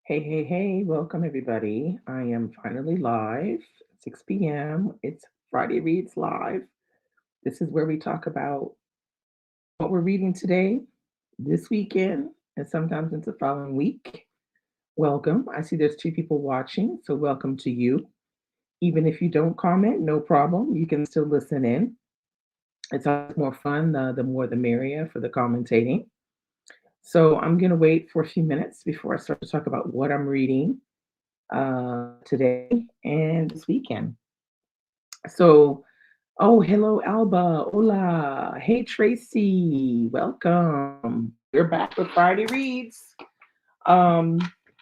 Hey, hey, hey, welcome everybody. I am finally live, 6 p.m. It's Friday Reads Live. This is where we talk about what we're reading today, this weekend, and sometimes into the following week. Welcome. I see there's two people watching, so welcome to you. Even if you don't comment, no problem. You can still listen in. It's always more fun, the more the merrier for the commentating. So I'm going to wait for a few minutes before I start to talk about what I'm reading today and this weekend. So, oh, hello, Alba. Hola. Hey, Tracy. Welcome. We're back with Friday Reads. Um,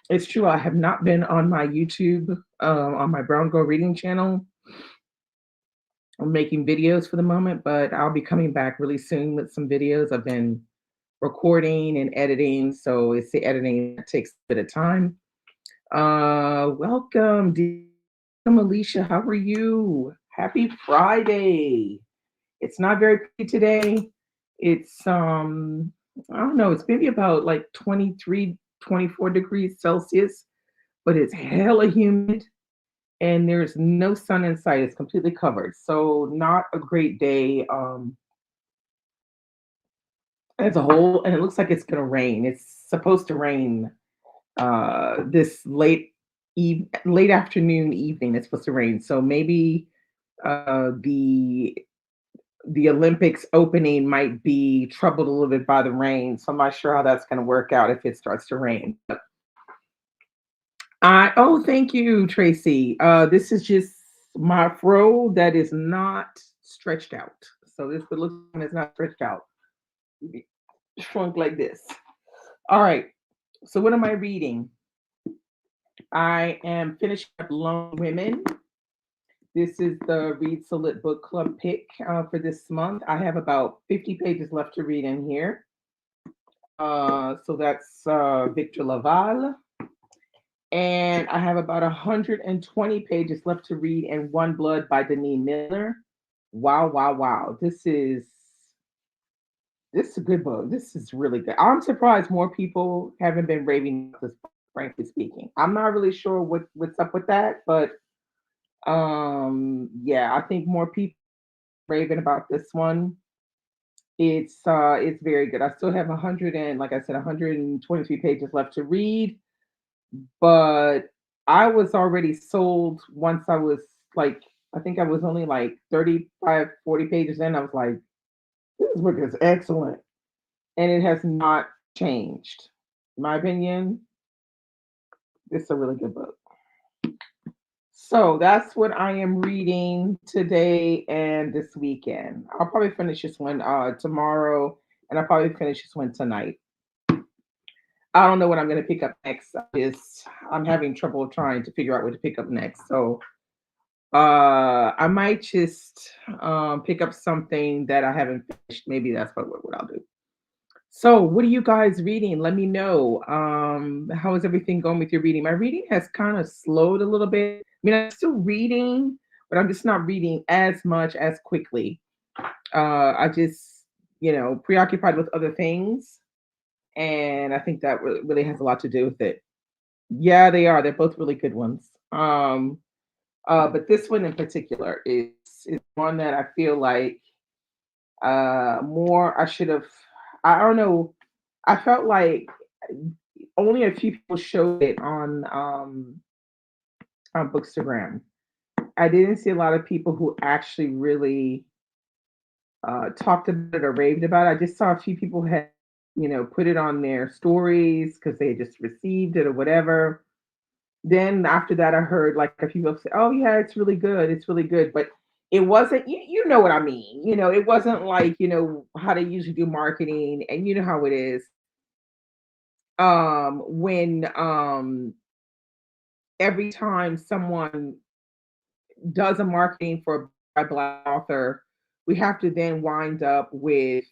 it's true, I have not been on my YouTube, on my Brown Girl Reading channel. I'm making videos for the moment, but I'll be coming back really soon with some videos. I've been recording and editing, so it's the editing that takes a bit of time. Welcome, welcome, Alicia. How are you? Happy Friday. It's not very pretty today. It's I don't know, it's maybe about like 23, 24 degrees Celsius, but it's hella humid and there's no sun in sight. It's completely covered. So not a great day as a whole. And it looks like it's gonna rain. It's supposed to rain this late afternoon evening. It's supposed to rain. So maybe the Olympics opening might be troubled a little bit by the rain. So I'm not sure how that's going to work out if it starts to rain. Thank you, Tracy. This is just my fro that is not stretched out. So this it looks like it's not stretched out. Shrunk like this. All right. So what am I reading? I am finishing up Lone Women. This is the Read Solid Book Club pick for this month. I have about 50 pages left to read in here. So that's Victor Laval. And I have about 120 pages left to read in One Blood by Denis Miller. Wow, wow, wow. This is a good book. This is really good. I'm surprised more people haven't been raving about this book, frankly speaking. I'm not really sure what's up with that, but yeah, I think more people raving about this one. It's very good. I still have 100 and like I said 123 pages left to read, but I was already sold once I was like I think I was only like 35, 40 pages in. I was like, this book is excellent. And it has not changed. In my opinion, it's a really good book. So that's what I am reading today and this weekend. I'll probably finish this one tomorrow, and I'll probably finish this one tonight. I don't know what I'm going to pick up next. I'm having trouble trying to figure out what to pick up next. So I might just pick up something that I haven't finished. Maybe that's what I'll do. So, what are you guys reading? Let me know. How is everything going with your reading? My reading has kind of slowed a little bit. I mean, I'm still reading, but I'm just not reading as much as quickly. I just, preoccupied with other things, and I think that really has a lot to do with it. Yeah, they are. They're both really good ones. But this one in particular is one that I feel like more I should have. I don't know. I felt like only a few people showed it on Bookstagram. I didn't see a lot of people who actually really talked about it or raved about it. I just saw a few people had, put it on their stories because they just received it or whatever. Then after that, I heard like a few people say, "Oh yeah, it's really good. It's really good," but it wasn't. You know what I mean? It wasn't like how they usually do marketing, and you know how it is. When every time someone does a marketing for a Black author, we have to then wind up with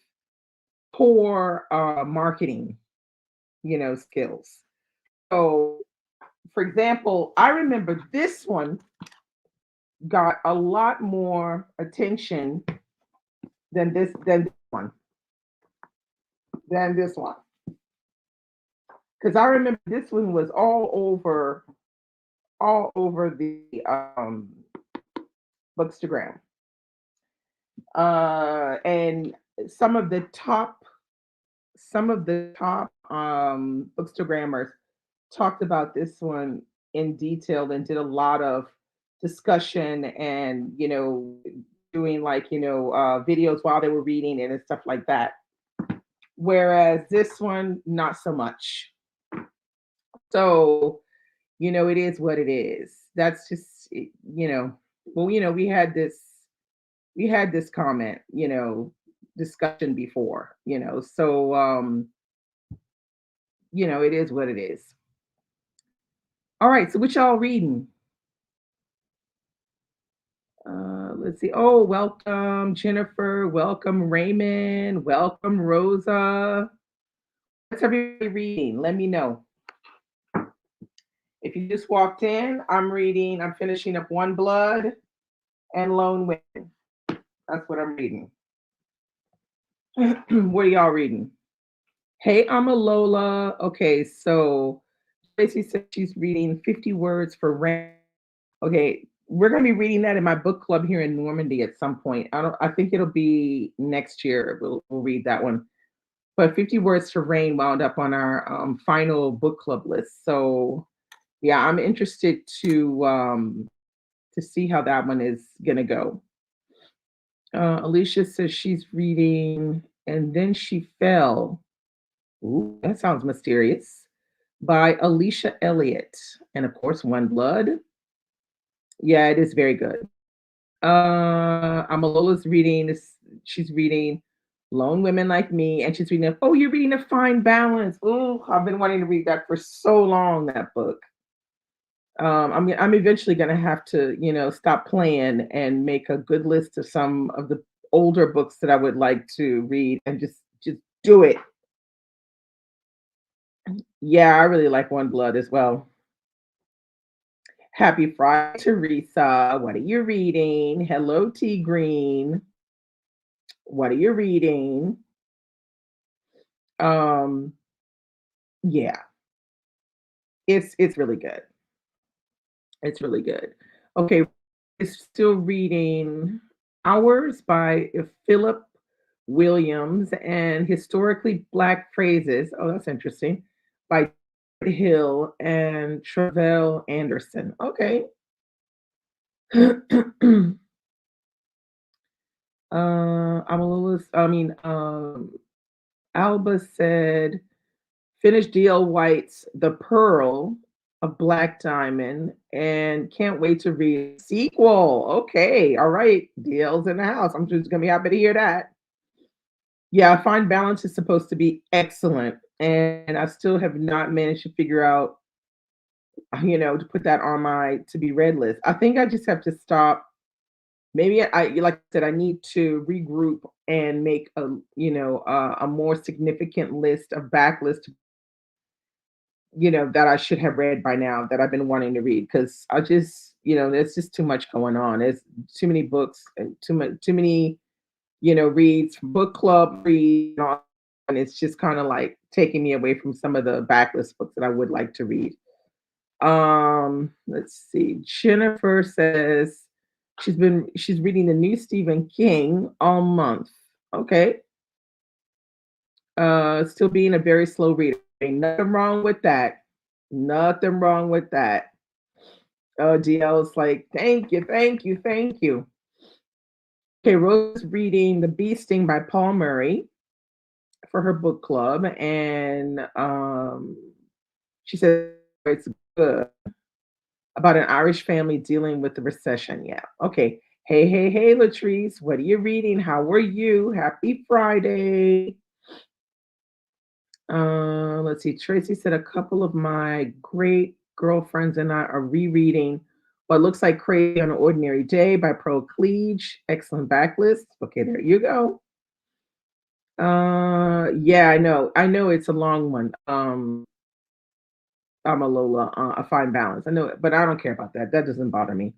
poor marketing, skills. So, for example, I remember this one got a lot more attention than this one. because I remember this one was all over the Bookstagram. And some of the top Bookstagrammers talked about this one in detail and did a lot of discussion and doing like videos while they were reading it and stuff like that. Whereas this one, not so much. So it is what it is. That's just well, we had this comment, discussion before, so it is what it is. All right, so what y'all reading? Let's see. Oh, welcome Jennifer, welcome Raymond, welcome Rosa. What's everybody reading? Let me know. If you just walked in, I'm finishing up One Blood and Lone Women. That's what I'm reading. What are y'all reading? Hey, I'm a Lola. Okay, so Tracy said she's reading 50 Words for Rain. Okay, we're gonna be reading that in my book club here in Normandy at some point. I think it'll be next year. We'll read that one. But 50 Words for Rain wound up on our final book club list. So yeah, I'm interested to see how that one is gonna go. Alicia says she's reading And Then She Fell. Ooh, that sounds mysterious. By Alicia Elliott. And of course, One Blood. Yeah, it is very good. Amalola's reading this. She's reading Lone Women Like Me, and she's reading. Oh, you're reading A Fine Balance. Oh, I've been wanting to read that for so long. That book. I'm eventually gonna have to, stop playing and make a good list of some of the older books that I would like to read and just do it. Yeah, I really like One Blood as well. Happy Friday, Teresa. What are you reading? Hello, T Green. What are you reading? Um, yeah, it's really good. It's really good. Okay, it's still reading Hours by Philip Williams and Historically Black Phrases. Oh, that's interesting. By Hill and Travell Anderson. Okay. I'm a little, I mean, Alba said, finish DL White's The Pearl of Black Diamond and can't wait to read the sequel. Okay, all right. DL's in the house. I'm just gonna be happy to hear that. Yeah, Fine Balance is supposed to be excellent. And I still have not managed to figure out, to put that on my to be read list. I think I just have to stop. Maybe like I said, I need to regroup and make a more significant list of backlist, that I should have read by now that I've been wanting to read because I just, there's just too much going on. There's too many books and too many, reads, book club read, and it's just kind of like taking me away from some of the backlist books that I would like to read. Let's see. Jennifer says she's reading the new Stephen King all month. Okay. Still being a very slow reader. Ain't nothing wrong with that. Nothing wrong with that. Oh, DL's like, thank you, thank you, thank you. Okay, Rose reading The Bee Sting by Paul Murray for her book club, and she said it's good about an Irish family dealing with the recession. Yeah. Okay. Hey, hey, hey, Latrice, what are you reading? How are you? Happy Friday. Let's see. Tracy said a couple of my great girlfriends and I are rereading What Looks Like Crazy on an Ordinary Day by Pearl Cleage. Excellent backlist. Okay, there you go. Yeah, I know. I know it's a long one. I'm a Lola, A Fine Balance. I know it, but I don't care about that. That doesn't bother me.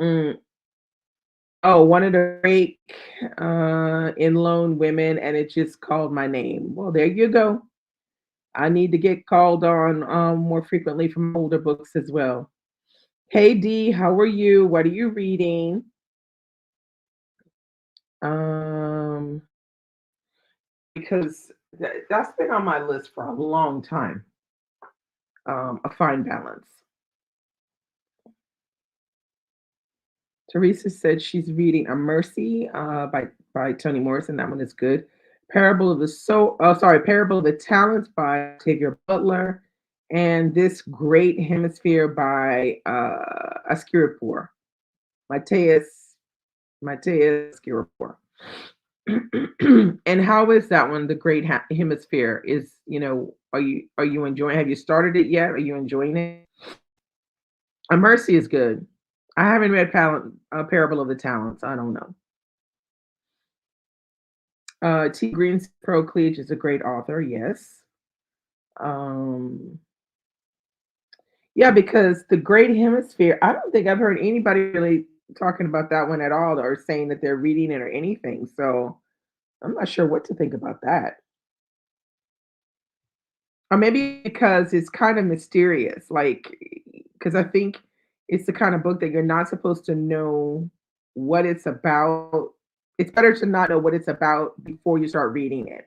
Mm. Oh, wanted to break in Lone Women, and it just called my name. Well, there you go. I need to get called on more frequently from older books as well. Hey D, how are you? What are you reading? Um, because that's been on my list for a long time. A fine balance. Teresa said she's reading A Mercy by Toni Morrison. That one is good. Parable of the Talents by Octavia Butler, and This Great Hemisphere by Askirapur. Mateus Askirapur. And how is that one? The Great Hemisphere is. Are you enjoying? Have you started it yet? Are you enjoying it? A Mercy is good. I haven't read Parable of the Talents. I don't know. T. Green Procleage is a great author. Yes. Um, yeah, because the Great Hemisphere. I don't think I've heard anybody really talking about that one at all, or saying that they're reading it or anything. So I'm not sure what to think about that. Or maybe because it's kind of mysterious, like, because I think it's the kind of book that you're not supposed to know what it's about. It's better to not know what it's about before you start reading it.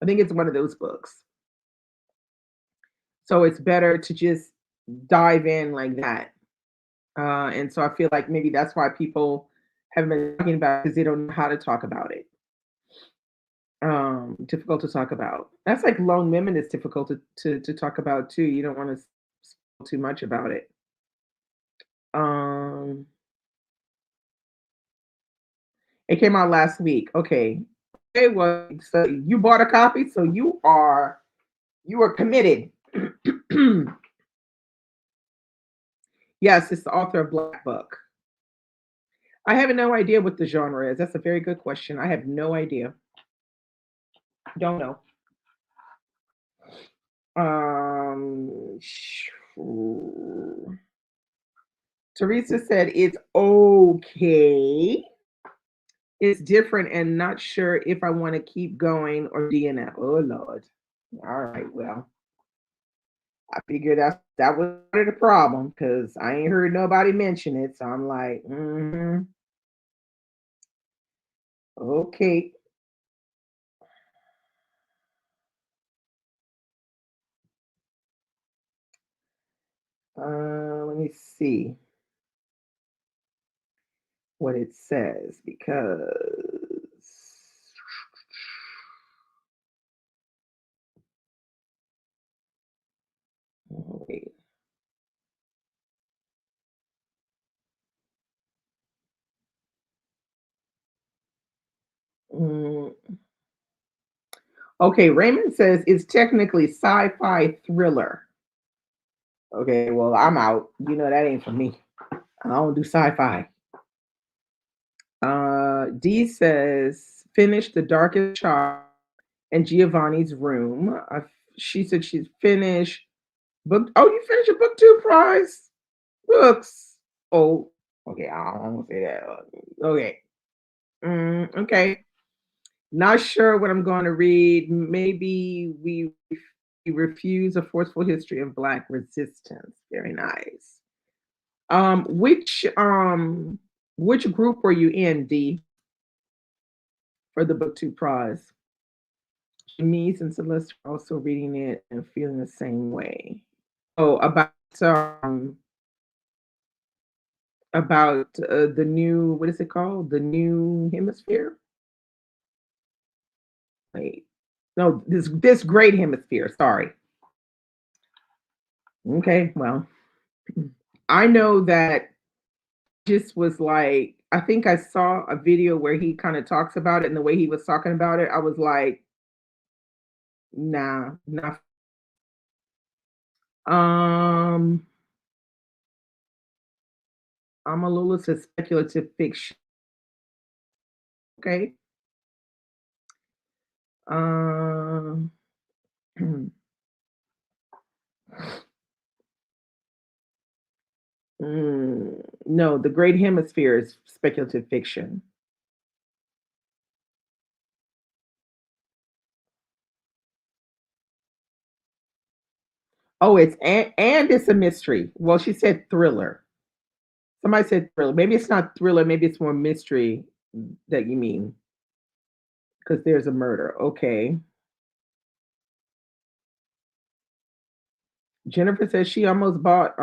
I think it's one of those books. So it's better to just dive in like that. And so I feel like maybe that's why people haven't been talking about it, because they don't know how to talk about it. Difficult to talk about. That's like Lone Women is difficult to talk about too. You don't want to spoil too much about it. Um, it came out last week. Okay. Okay, well, so you bought a copy, so you are committed. Yes, it's the author of Black Book. I have no idea what the genre is. That's a very good question. I have no idea. Don't know. Um, Teresa said it's okay. It's different and not sure if I want to keep going or DNF. Oh Lord. All right. Well, I figured that was part of the problem because I ain't heard nobody mention it. So I'm like, okay. Let me see what it says because wait. Mm, okay, Raymond says it's technically sci-fi thriller. Okay, well, I'm out. That ain't for me. I don't do sci-fi. D says finish The Darkest Child and Giovanni's Room. She said she's finished book. Oh, you finished your book two prize books. Oh, okay. I don't want to say that. Okay. Okay. Not sure what I'm going to read. Maybe we refuse a forceful history of Black resistance. Very nice. Which group were you in, D, for the book two prize? Denise and Celeste are also reading it and feeling the same way. Oh, um about the new, what is it called? The new hemisphere? Wait. No, this great hemisphere, sorry. Okay, well, I know that just was like, I think I saw a video where he kind of talks about it, and the way he was talking about it, I was like, nah, not. Um, I'm a little to speculative fiction. Okay. Um, no, The Great Hemisphere is speculative fiction. Oh, and it's a mystery. Well, she said thriller. Somebody said thriller. Maybe it's not thriller, maybe it's more mystery that you mean, because there's a murder. Okay. Jennifer says she almost bought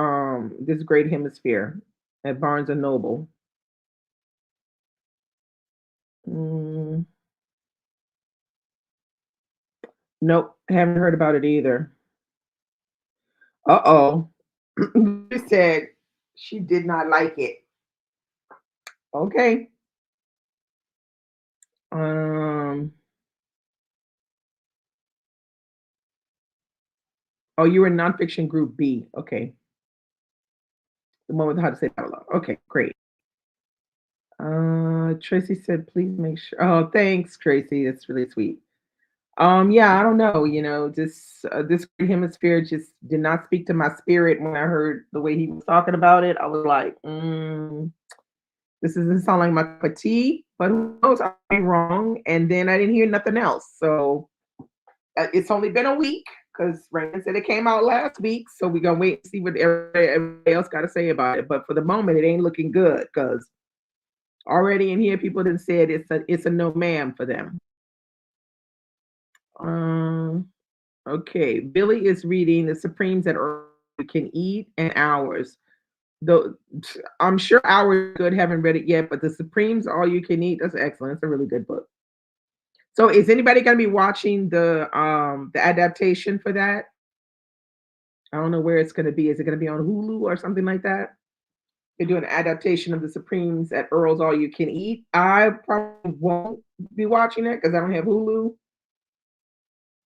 this Great Hemisphere at Barnes and Noble. Mm, nope, haven't heard about it either. Uh-oh. She said she did not like it. Okay. Um, oh, you were in nonfiction group B. Okay. The one with how to say that out loud. Okay, great. Tracy said, please make sure. Oh, thanks, Tracy. That's really sweet. Yeah, I don't know. This Great Hemisphere just did not speak to my spirit when I heard the way he was talking about it. I was like, this doesn't sound like my cup of tea, but who knows? I'll be wrong. And then I didn't hear nothing else. So it's only been a week because Raymond said it came out last week. So we're gonna wait and see what everybody else got to say about it. But for the moment, it ain't looking good because already in here, people didn't said it's a no ma'am for them. Um, okay, Billy is reading The Supremes that Earl Can Eat and Hours. Though I'm sure Hours good. Haven't read it yet, but The Supremes All You Can Eat. That's excellent. It's a really good book. So, is anybody going to be watching the adaptation for that? I don't know where it's going to be. Is it going to be on Hulu or something like that? They do an adaptation of The Supremes at Earl's All You Can Eat. I probably won't be watching it because I don't have Hulu.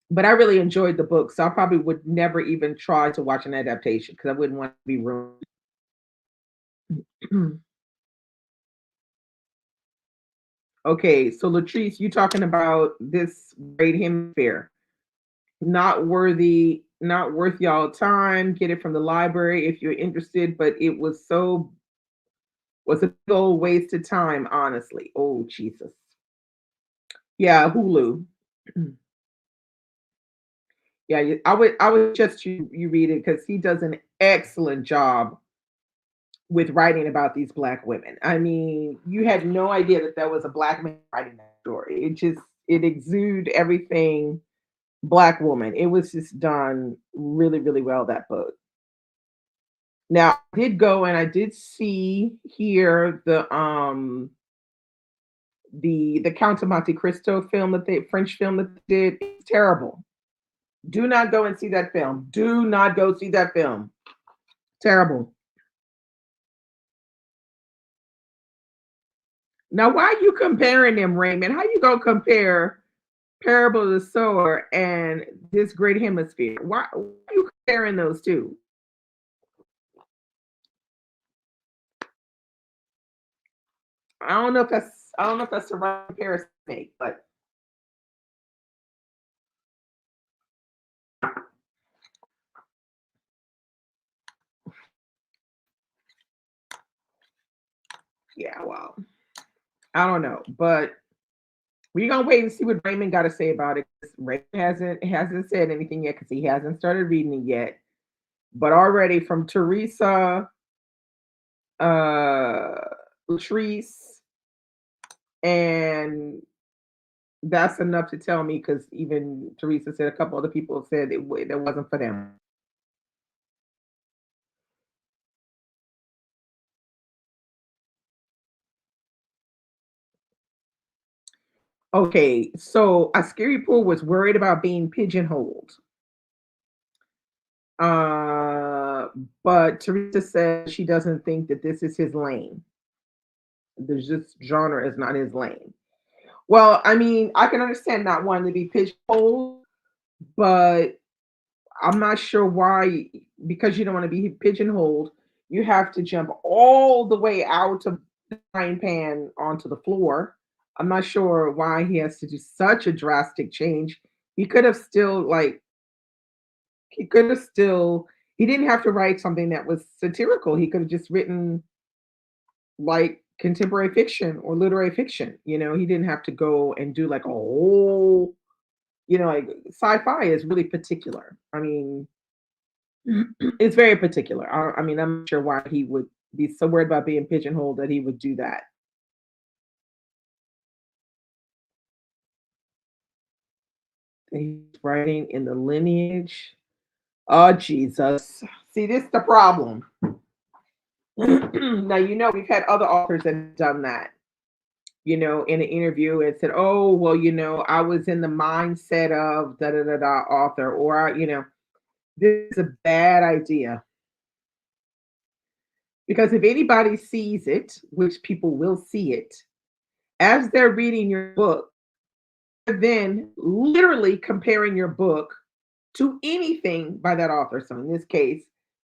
But I really enjoyed the book, so I probably would never even try to watch an adaptation because I wouldn't want to be ruined. Okay, so Latrice, you talking about this Great Hemisphere? Not worth y'all time. Get it from the library if you're interested. But it was a big old waste of time, honestly. Oh Jesus. Yeah, Hulu. Yeah, I would just you read it because he does an excellent job with writing about these black women. I mean, you had no idea that there was a black man writing that story. It exuded everything black woman. It was just done really, really well, that book. Now, I did go and I did see here the Count of Monte Cristo film that they French film that they did. It's terrible. Do not go and see that film. Do not go see that film. Terrible. Now, why are you comparing them, Raymond? How you gonna compare Parable of the Sower and this Great Hemisphere? Why are you comparing those two? I don't know if that's the right comparison to make, but yeah, well, I don't know. But we're gonna wait and see what Raymond got to say about it. Raymond hasn't said anything yet because he hasn't started reading it yet. But already from Teresa, uh, Latrice, and that's enough to tell me because even Teresa said a couple other people said that wasn't for them. Okay, so a scary pool was worried about being pigeonholed. Uh, but Teresa says she doesn't think that this is his lane. There's just genre is not his lane. Well, I mean, I can understand not wanting to be pigeonholed, but I'm not sure why, because you don't want to be pigeonholed, you have to jump all the way out of the frying pan onto the floor. I'm not sure why he has to do such a drastic change. He could have still like he could have still he didn't have to write something that was satirical. He could have just written like contemporary fiction or literary fiction. He didn't have to go and do like a whole, like sci-fi is really particular. I mean, It's very particular. I mean, I'm not sure why he would be so worried about being pigeonholed that he would do that. He's writing in the lineage. Oh, Jesus. See, this is the problem. Now, we've had other authors that have done that, in an interview and said, oh, well, I was in the mindset of da da da da author, or, this is a bad idea. Because if anybody sees it, which people will see it, as they're reading your book, then literally comparing your book to anything by that author. So in this case,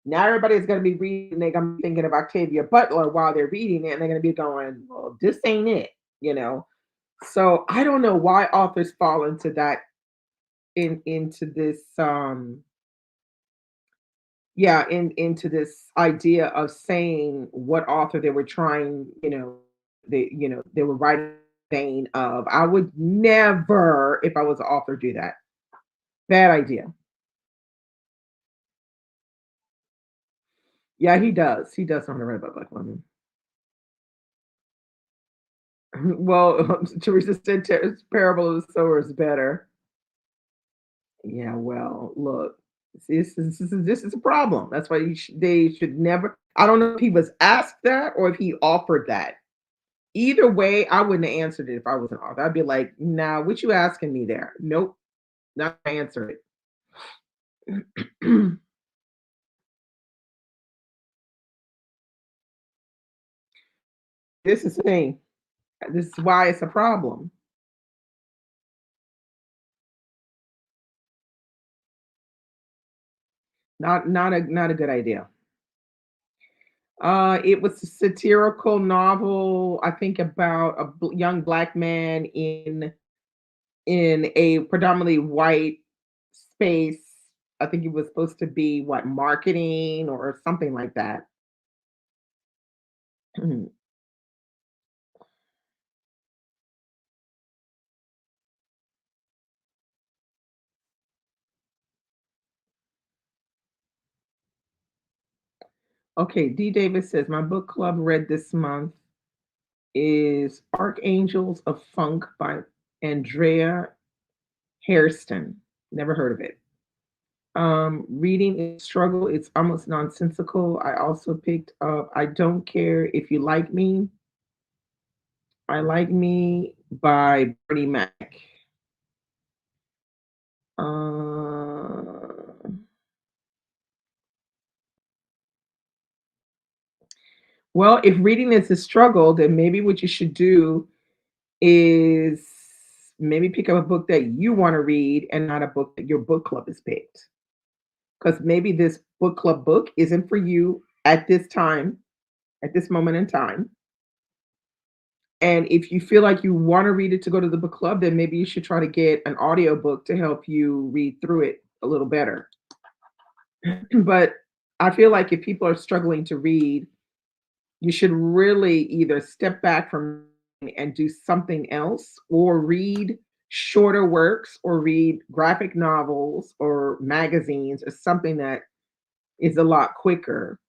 now everybody's going to be reading, they're going to be thinking of Octavia Butler while they're reading it, and they're going to be going, well, this ain't it, you know. So I don't know why authors fall into that into this into this idea of saying what author they were trying, they were writing vein of. I would never, if I was an author, do that. Bad idea. Yeah, he does. He does know how to write about black women. Well, Teresa said Parable of the Sower is better. Yeah, well, look, this is a problem. That's why they should never. I don't know if he was asked that or if he offered that. Either way, I wouldn't have answered it if I was an author. I'd be like, "Nah, what you asking me there? Nope, not gonna answer it." This is the thing. This is why it's a problem. Not a good idea. It was a satirical novel, I think, about a young black man in a predominantly white space. I think it was supposed to be what, marketing or something like that. Okay, D. Davis says my book club read this month is Archangels of Funk by Andrea Hairston. Never heard of it. Reading is struggle. It's almost nonsensical. I also picked up I Don't Care If You Like Me. I Like Me by Bernie Mac. Uh, well, if reading is a struggle, then maybe what you should do is maybe pick up a book that you want to read and not a book that your book club has picked. Because maybe this book club book isn't for you at this time, at this moment in time. And if you feel like you want to read it to go to the book club, then maybe you should try to get an audio book to help you read through it a little better. But I feel like if people are struggling to read, you should really either step back from and do something else or read shorter works or read graphic novels or magazines or something that is a lot quicker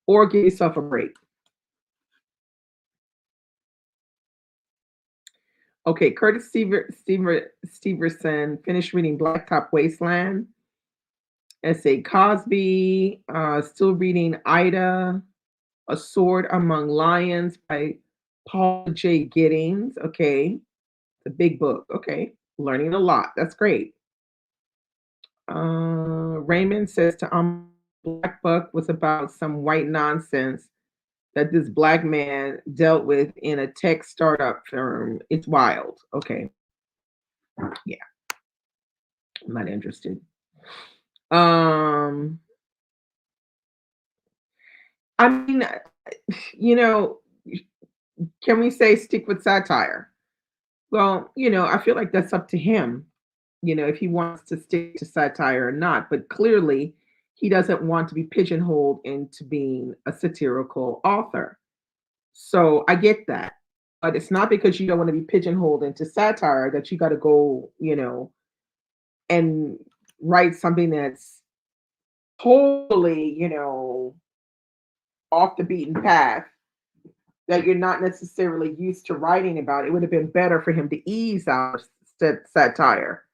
or give yourself a break. Okay, Curtis Steverson finished reading Blacktop Wasteland. S.A. Cosby, still reading Ida, A Sword Among Lions by Paul J. Giddings. Okay, it's a big book. Okay, learning a lot. That's great. Raymond says to Black Buck was about some white nonsense that this black man dealt with in a tech startup firm. It's wild. Okay, yeah, I'm not interested. Um, I mean, you know, can we say stick with satire? Well, I feel like that's up to him, if he wants to stick to satire or not. But clearly, he doesn't want to be pigeonholed into being a satirical author. So I get that. But it's not because you don't want to be pigeonholed into satire that you got to go, and write something that's totally, off the beaten path that you're not necessarily used to writing about, it would have been better for him to ease out satire,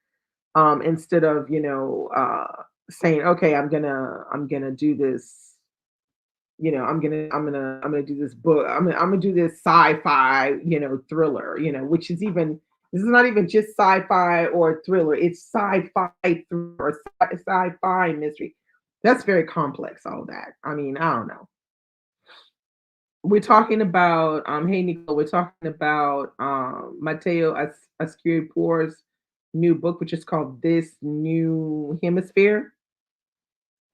instead of, saying, okay, I'm gonna do this, I'm gonna do this book. I'm gonna do this sci-fi, thriller, which is even this is not even just sci-fi or thriller. It's sci-fi thriller or sci-fi mystery. That's very complex. All that. I mean, I don't know. We're talking about hey Nicole, we're talking about Matteo Ascuri new book, which is called This New Hemisphere,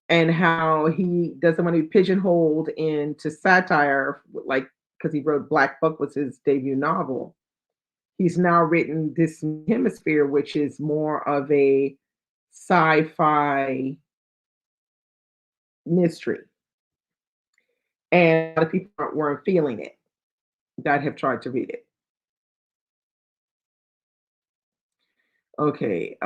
and how he doesn't want to be pigeonholed into satire, like because he wrote Black Book was his debut novel. He's now written This New Hemisphere, which is more of a sci-fi mystery, and a lot of people weren't feeling it that have tried to read it. Okay,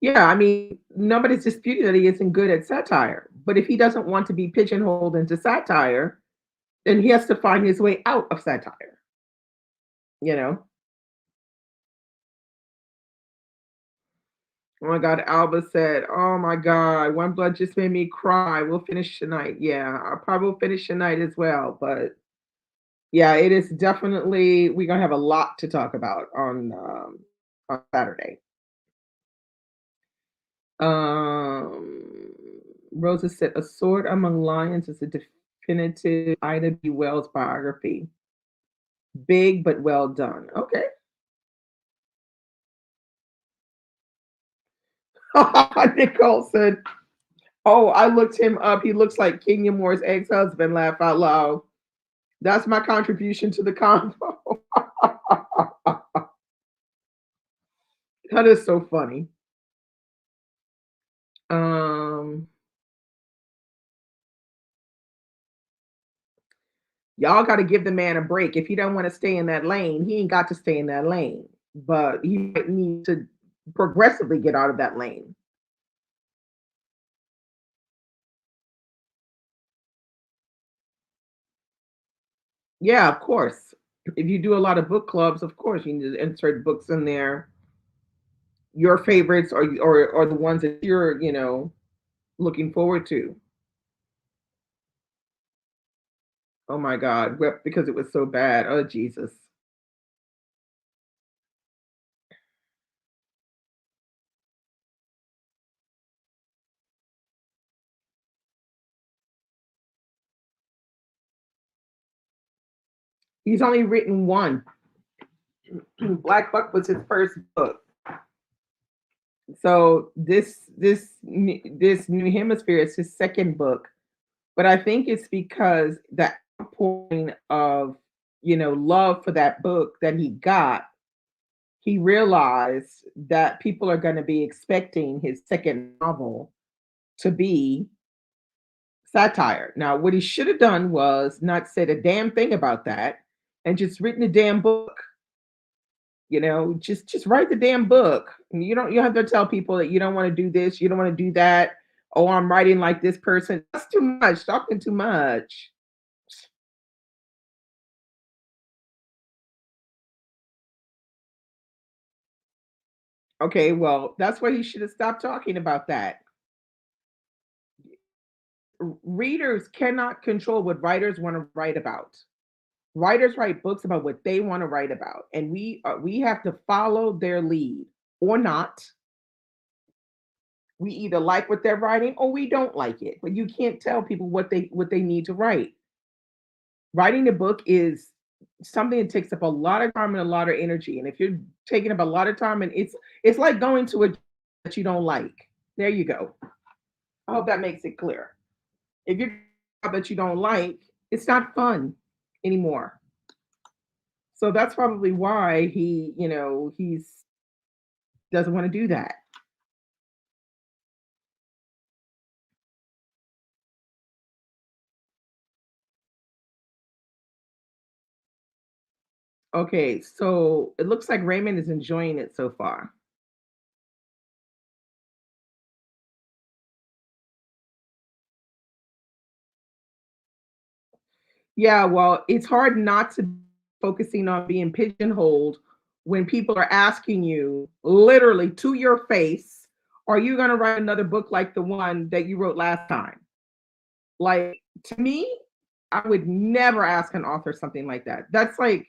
yeah, I mean, nobody's disputing that he isn't good at satire, but if he doesn't want to be pigeonholed into satire, then he has to find his way out of satire, you know? Oh my God, Alba said, "Oh my God, One Blood just made me cry. We'll finish tonight." Yeah, I probably will finish tonight as well. But yeah, it is definitely we're gonna have a lot to talk about on Saturday. Um, Rosa said, "A Sword Among Lions is a definitive Ida B. Wells biography. Big but well done." Okay. Nicole said, "Oh, I looked him up. He looks like Kenya Moore's ex-husband." Laugh out loud. That's my contribution to the convo. That is so funny. Um, y'all got to give the man a break. If he don't want to stay in that lane, he ain't got to stay in that lane. But he might need to progressively get out of that lane. Yeah, of course. If you do a lot of book clubs, of course you need to insert books in there, your favorites or the ones that you're, looking forward to. Oh my God, wept because it was so bad. Oh Jesus. He's only written one. Black Buck was his first book. So this New Hemisphere is his second book, but I think it's because the outpouring of love for that book that he got, he realized that people are going to be expecting his second novel to be satire. Now, what he should have done was not said a damn thing about that and just written a damn book. Just write the damn book. And you don't have to tell people that you don't want to do this, you don't want to do that. Oh, I'm writing like this person. That's too much, talking too much. Okay, well, that's why he should have stopped talking about that. Readers cannot control what writers want to write about. Writers write books about what they want to write about, and we have to follow their lead or not. We either like what they're writing or we don't like it, but you can't tell people what they need to write. Writing a book is something that takes up a lot of time and a lot of energy, and if you're taking up a lot of time, and it's like going to a that you don't like. There you go. I hope that makes it clear. If you're a job that you don't like, it's not fun anymore. So that's probably why he's doesn't want to do that. Okay, so it looks like Raymond is enjoying it so far. Yeah, well, it's hard not to be focusing on being pigeonholed when people are asking you literally to your face, are you going to write another book like the one that you wrote last time? Like, to me, I would never ask an author something like that. That's a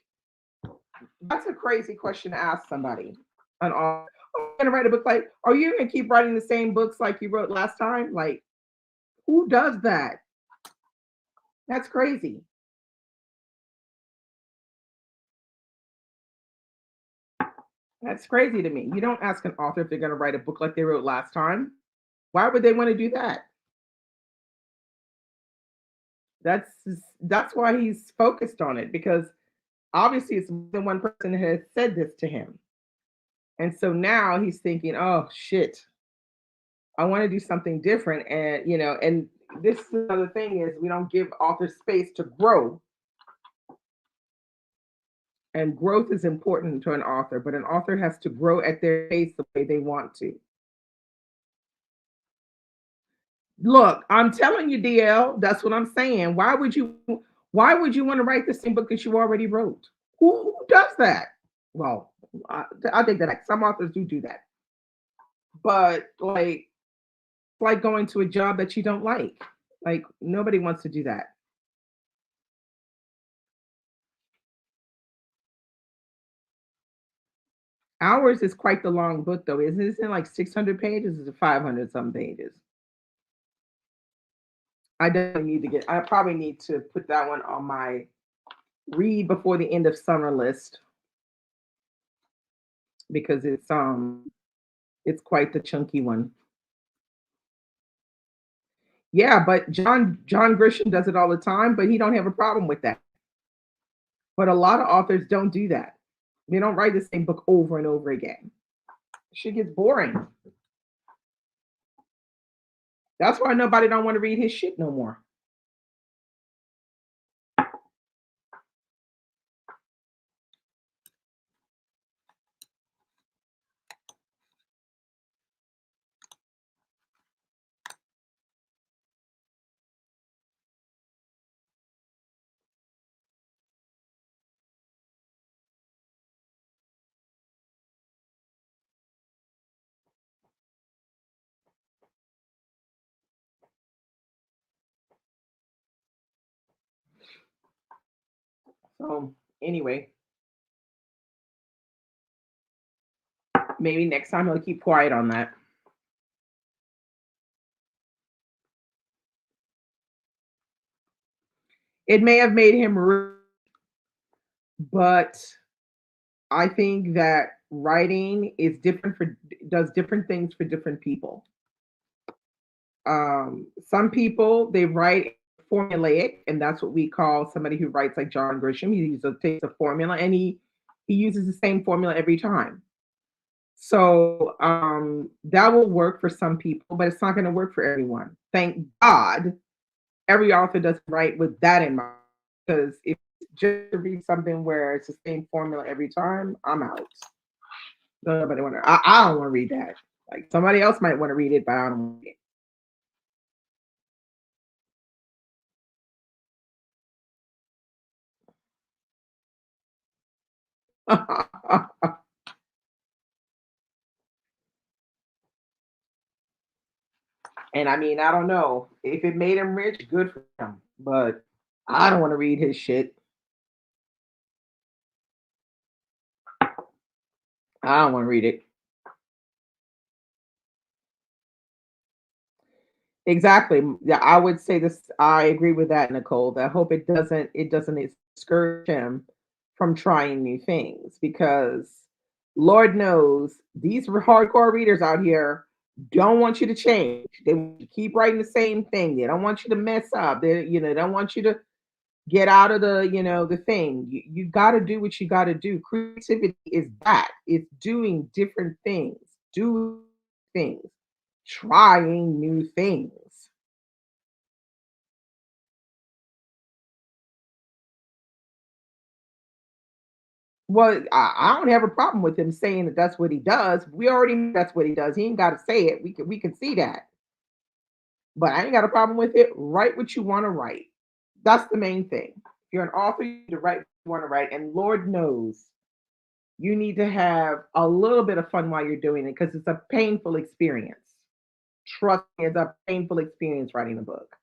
crazy question to ask somebody. An author, "Oh, I'm going to write a book like, are you going to keep writing the same books like you wrote last time? Like, who does that? That's crazy. That's crazy to me. You don't ask an author if they're going to write a book like they wrote last time. Why would they want to do that? That's that's why he's focused on it because obviously it's more than one person that has said this to him. And so now he's thinking, "Oh shit, I want to do something different." And and this is another thing is we don't give authors space to grow. And growth is important to an author, but an author has to grow at their pace the way they want to. Look, I'm telling you, DL, that's what I'm saying. Why would you want to write the same book that you already wrote? Who does that? Well, I think that some authors do that, but like going to a job that you don't like. Like nobody wants to do that. Ours is quite the long book, though, isn't it? Isn't it like 600 pages? Is it 500 some pages? I definitely need to get. I probably need to put that one on my read before the end of summer list because it's quite the chunky one. Yeah, but John Grisham does it all the time, but he don't have a problem with that. But a lot of authors don't do that. They don't write the same book over and over again. Shit gets boring. That's why nobody don't want to read his shit no more. So anyway, maybe next time he'll keep quiet on that. It may have made him rude, but I think that writing is different for does different things for different people. Some people they write formulaic, and that's what we call somebody who writes like John Grisham. He takes a formula and he uses the same formula every time. So that will work for some people, but it's not going to work for everyone. Thank God every author doesn't write with that in mind. Because if just to read something where it's the same formula every time, I'm out. Nobody want to. I don't want to read that. Like somebody else might want to read it, but I don't want it. And I mean, I don't know if it made him rich, good for him. But I don't want to read his shit. I don't want to read it. Exactly. Yeah, I would say this. I agree with that, Nicole. I hope it doesn't discourage him from trying new things because Lord knows these hardcore readers out here don't want you to change. They want you to keep writing the same thing. They don't want you to mess up. They don't want you to get out of the thing. You got to do what you got to do. Creativity is that. It's doing different things, doing things, trying new things. Well, I don't have a problem with him saying that that's what he does. We already know that's what he does. He ain't got to say it. We can see that. But I ain't got a problem with it. Write what you want to write. That's the main thing. If you're an author, you need to write what you want to write. And Lord knows you need to have a little bit of fun while you're doing it because it's a painful experience. Trust me, it's a painful experience writing a book.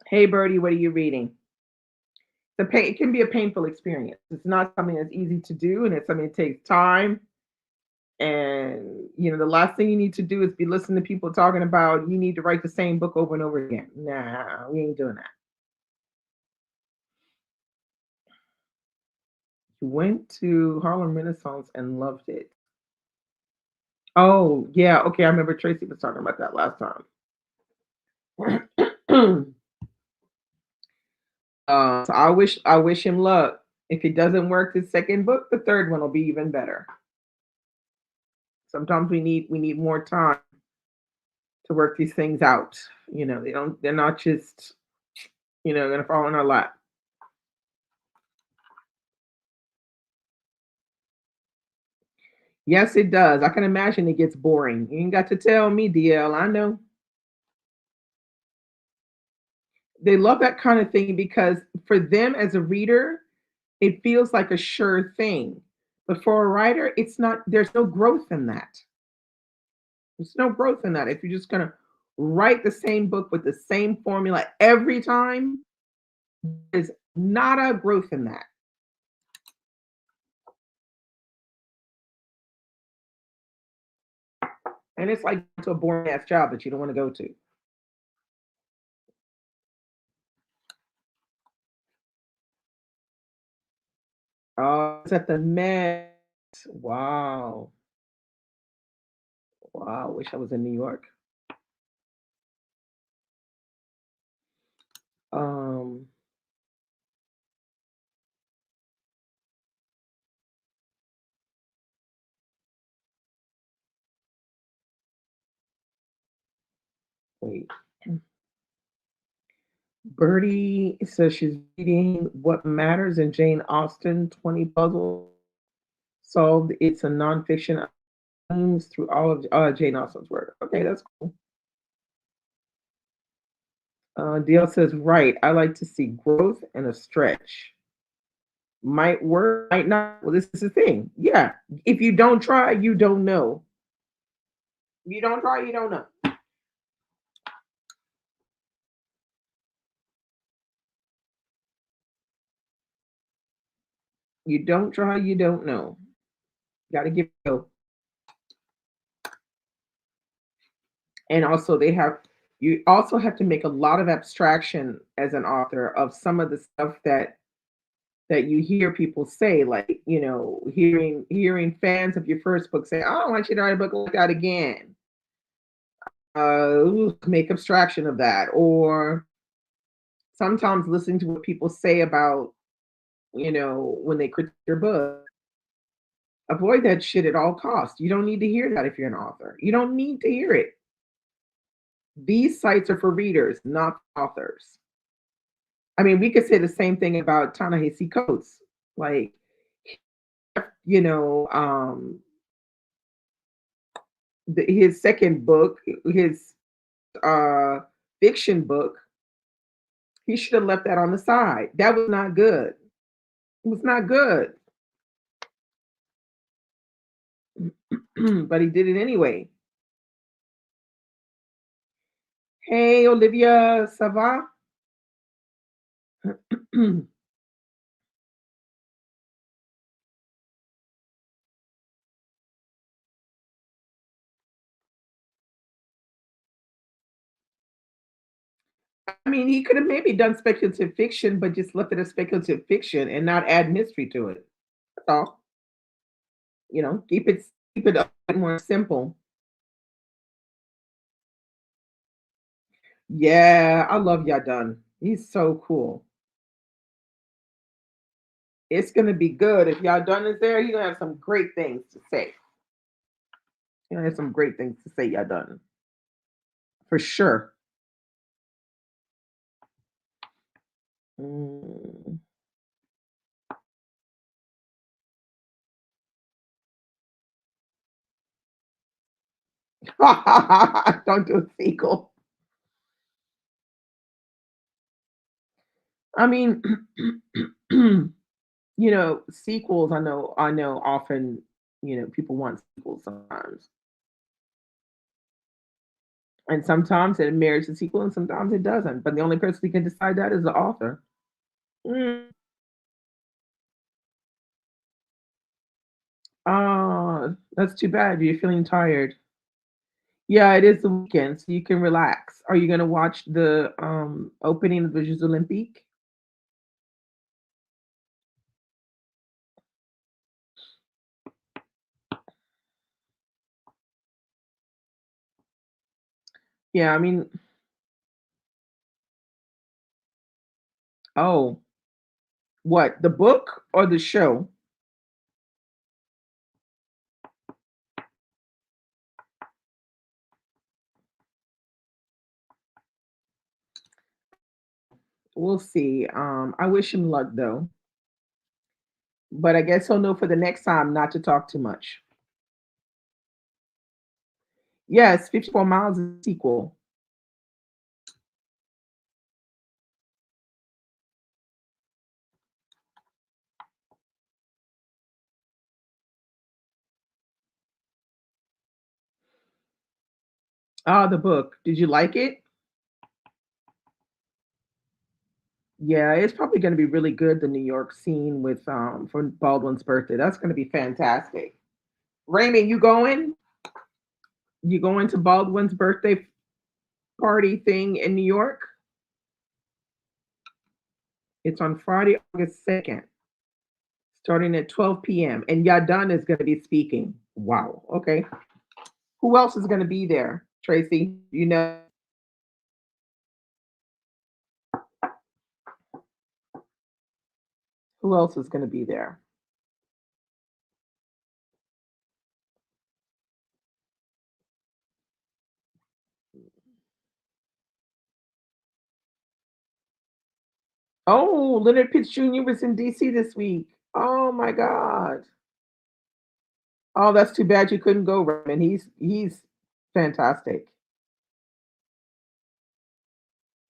Hey, Birdie, what are you reading? It can be a painful experience. It's not something that's easy to do, and it's something that takes time. And the last thing you need to do is be listening to people talking about you need to write the same book over and over again. Nah, we ain't doing that. You went to Harlem Renaissance and loved it. Oh, yeah. Okay, I remember Tracy was talking about that last time. So I wish him luck. If it doesn't work, the second book, the third one will be even better. Sometimes we need more time to work these things out. They're not just gonna fall in our lap. Yes, it does. I can imagine it gets boring. You ain't got to tell me, DL. I know. They love that kind of thing because for them as a reader, it feels like a sure thing. But for a writer, it's not, there's no growth in that. There's no growth in that. If you're just going to write the same book with the same formula every time, there's not a growth in that. And it's like to a boring ass job that you don't want to go to. Oh, it's at the Met. Wow. Wow. I wish I was in New York. Um, Wait. Birdie says she's reading What Matters in Jane Austen 20 Puzzles Solved. It's a nonfiction themes through all of Jane Austen's work. Okay, that's cool. DL says, right. I like to see growth and a stretch. Might work, might not. Well, this is the thing. Yeah. If you don't try, you don't know. If you don't try, you don't know. You don't try, you don't know. Got to give it a go. And also you also have to make a lot of abstraction as an author of some of the stuff that you hear people say, like hearing fans of your first book say, "I don't want you to write a book like that again." Make abstraction of that, or sometimes listening to what people say about when they critique your book. Avoid that shit at all costs. You don't need to hear that if you're an author. You don't need to hear it. These sites are for readers, not authors. I mean, we could say the same thing about Ta-Nehisi Coates. Like, you know, um, his second book, his uh, fiction book, he should have left that on the side. That was not good. It was not good, but he did it anyway. Hey, Olivia Sava. I mean, he could have maybe done speculative fiction, but just left it as speculative fiction and not add mystery to it. That's all. Keep it a bit more simple. Yeah, I love Yadun. He's so cool. It's gonna be good. If Yadun is there, he's gonna have some great things to say. He's gonna have some great things to say, Yadun. For sure. Mm. Don't do a sequel. I mean, sequels, I know often, people want sequels sometimes. And sometimes it merits a sequel and sometimes it doesn't. But the only person who can decide that is the author. Mm. That's too bad. You're feeling tired. Yeah, it is the weekend, so you can relax. Are you gonna watch the opening of the Jeux Olympiques? Yeah, I mean, oh, what, the book or the show? We'll see. I wish him luck though, but I guess he'll know for the next time not to talk too much. Yes, 54 Miles is a sequel. Ah, the book. Did you like it? Yeah, it's probably gonna be really good, the New York scene with for Baldwin's birthday. That's gonna be fantastic. Raymond, you going? You going to Baldwin's birthday party thing in New York? It's on Friday, August 2nd, starting at 12 p.m. And Yadan is gonna be speaking. Wow. Okay. Who else is gonna be there? Tracy, who else is gonna be there? Oh, Leonard Pitts Jr. was in DC this week. Oh my God. Oh, that's too bad you couldn't go, Raymond. He's fantastic.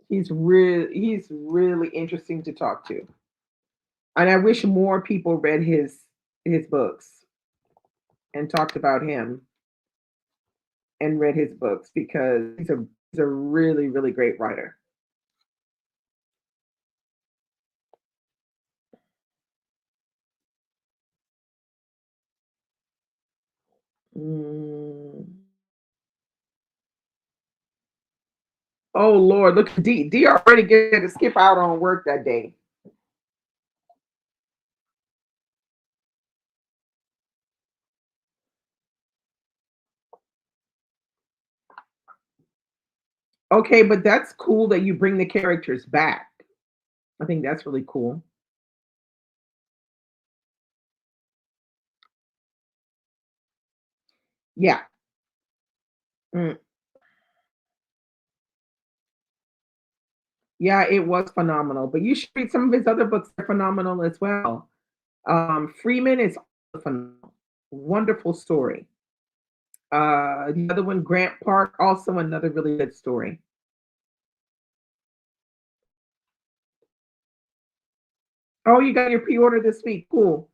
He's really interesting to talk to. And I wish more people read his books and talked about him and read his books because he's a really, really great writer. Mm. Oh Lord, look at D. D already get to skip out on work that day. Okay, but that's cool that you bring the characters back. I think that's really cool. Yeah. Mm. Yeah, it was phenomenal. But you should read some of his other books. They're phenomenal as well. Freeman is also phenomenal. Wonderful story. The other one, Grant Park, also another really good story. Oh, you got your pre-order this week. Cool.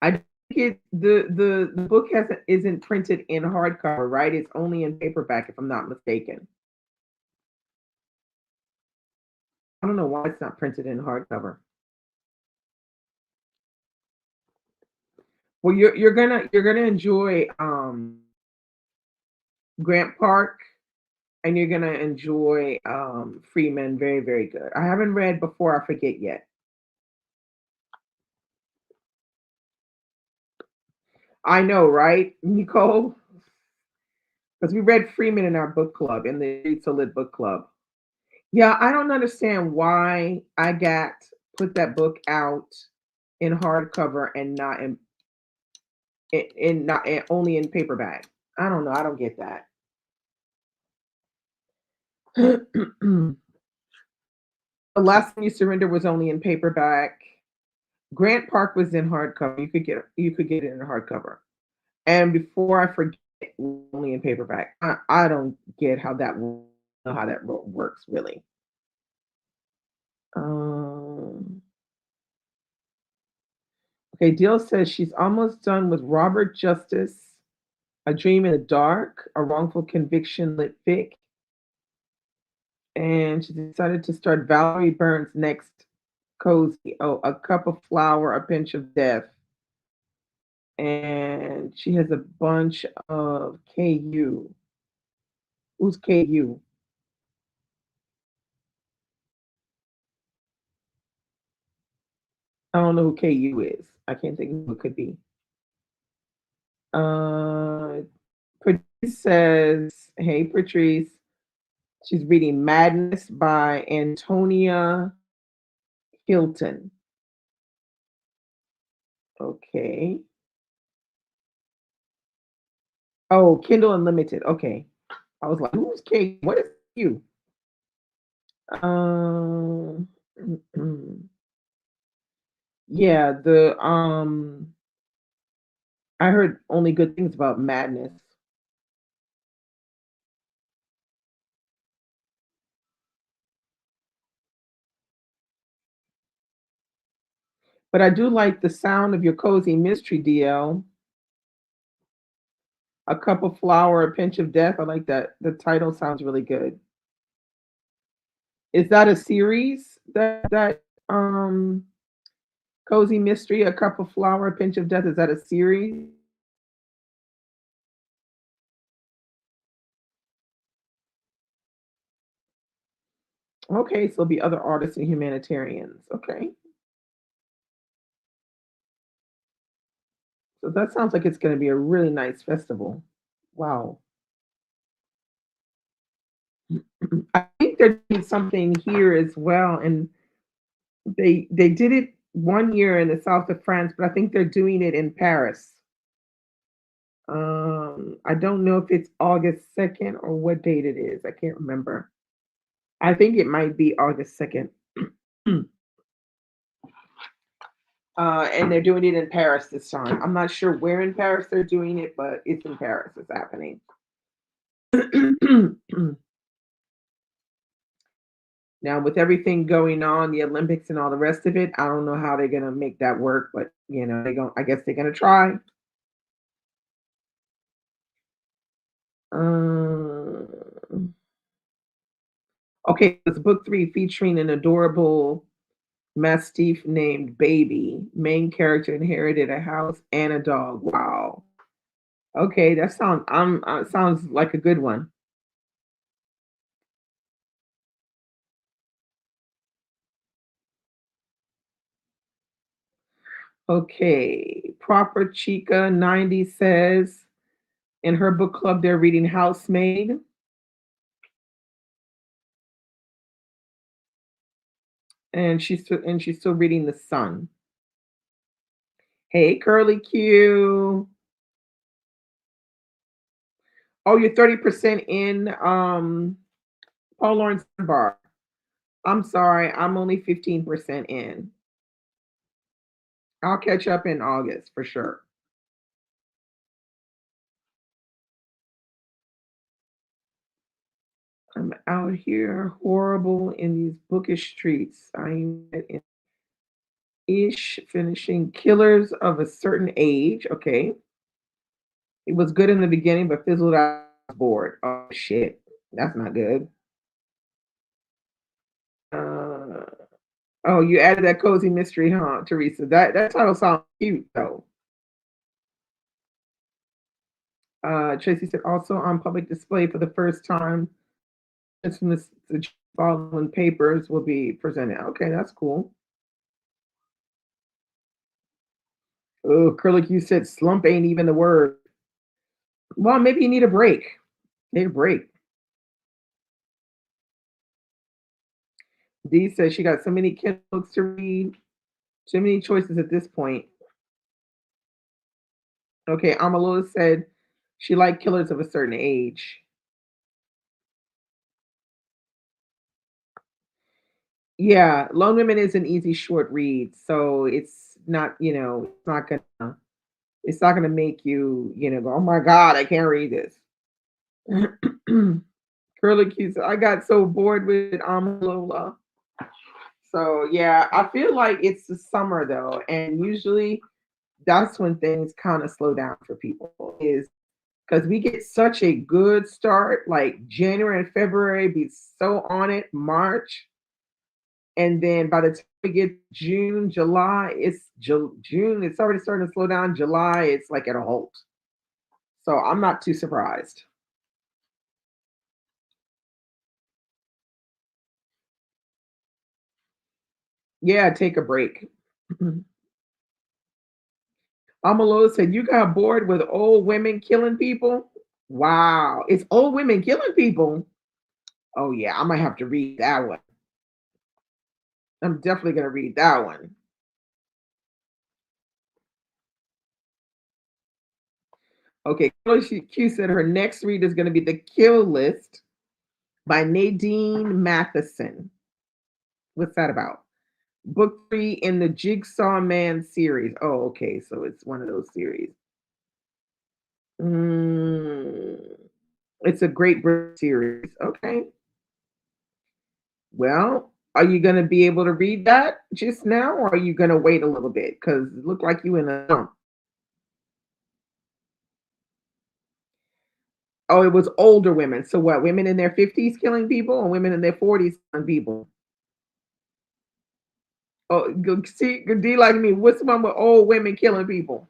I think the book hasn't isn't printed in hardcover, right? It's only in paperback, if I'm not mistaken. I don't know why it's not printed in hardcover. Well, you're gonna enjoy Grant Park and you're gonna enjoy Freeman. Very, very good. I haven't read Before I Forget yet. I know, right, Nicole? Because we read Freeman in our book club, in the Read to Lit book club. Yeah, I don't understand why I got put that book out in hardcover and not in not only in paperback. I don't know. I don't get that. The Last Time You Surrender was only in paperback. Grant Park was in hardcover. You could get it in hardcover. And before I forget, only in paperback. I don't get how that know how that works really. Um, okay, Deal says she's almost done with Robert Justice, A Dream in the Dark, a wrongful conviction lit fic, and she decided to start Valerie Burns' next cozy. Oh, A Cup of Flour, A Pinch of Death. And she has a bunch of KU. Who's KU? I don't know who KU is. I can't think of who it could be. Uh, Patrice says, "Hey, Patrice." She's reading Madness by Antonia Hilton. Okay. Oh, Kindle Unlimited. Okay. I was like, who's K? What is you? Um, yeah, I heard only good things about Madness, but I do like the sound of your cozy mystery, DL. A Cup of Flour, A Pinch of Death. I like that. The title sounds really good. Is that a series? That cozy mystery, A Cup of Flour, A Pinch of Death. Is that a series? Okay, so it'll be other artists and humanitarians. Okay, so that sounds like it's going to be a really nice festival. Wow. I think they're doing something here as well, and they did it one year in the south of France, but I think they're doing it in Paris. I don't know if it's August 2nd or what date it is. I can't remember. I think it might be August 2nd. And they're doing it in Paris this time. I'm not sure where in Paris they're doing it, but it's in Paris. It's happening. Now, with everything going on, the Olympics and all the rest of it, I don't know how they're gonna make that work, but they going I guess they're gonna try. Um, okay, it's book three featuring an adorable mastiff named Baby. Main character inherited a house and a dog. Wow. Okay, that sounds like a good one. Okay, Proper Chica 90 says in her book club they're reading Housemaid, and she's still reading The Sun. Hey, Curly Q. Oh, you're 30% in Paul Lawrence Bar. I'm sorry, I'm only 15% in. I'll catch up in August for sure. I'm out here horrible in these bookish streets. I'm in ish finishing Killers of a Certain Age. Okay. It was good in the beginning, but fizzled out. I was bored. Oh shit. That's not good. Uh, oh, you added that cozy mystery, huh, Teresa? That title sounds cute though. Tracy said also on public display for the first time. It's from the following papers will be presented. Okay, that's cool. Oh, Curlic, you said slump ain't even the word. Well, maybe you need a break. Need a break. Dee says she got so many Kindle books to read, too many choices at this point. Okay, Amalula said she liked Killers of a Certain Age. Yeah, Lone Women is an easy short read, so it's not, it's not gonna. It's not gonna make you, go, "Oh my god, I can't read this." Curly Q I got so bored with Lola. So yeah, I feel like it's the summer though, and usually that's when things kind of slow down for people is because we get such a good start, like January and February be so on it, March, and then by the time we get June, July, June, it's already starting to slow down. July, it's like at a halt. So I'm not too surprised. Yeah, take a break. Amalo said, "You got bored with old women killing people?" Wow, it's old women killing people. Oh yeah, I might have to read that one. I'm definitely gonna read that one. Okay, Q said her next read is gonna be The Kill List by Nadine Matheson. What's that about? Book three in the Jigsaw Man series. Oh, okay, so it's one of those series. Mm, it's a great British series. Okay. Well, are you going to be able to read that just now, or are you going to wait a little bit? Because it looked like you in a jump. Oh, it was older women. So what? Women in their 50s killing people, or women in their 40s killing people? Oh, see, D like me. What's the one with old women killing people?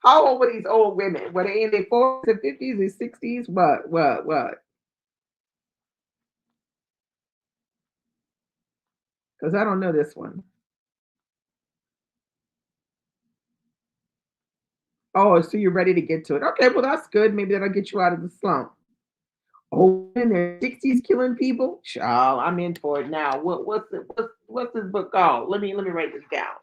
How old were these old women? Were they in their 40s and 50s and 60s? What? Because I don't know this one. Oh, so you're ready to get to it. Okay, well, that's good. Maybe that'll get you out of the slump. Oh, in their 60s killing people? Child, I'm in for it now. What's this book called? Let me write this down.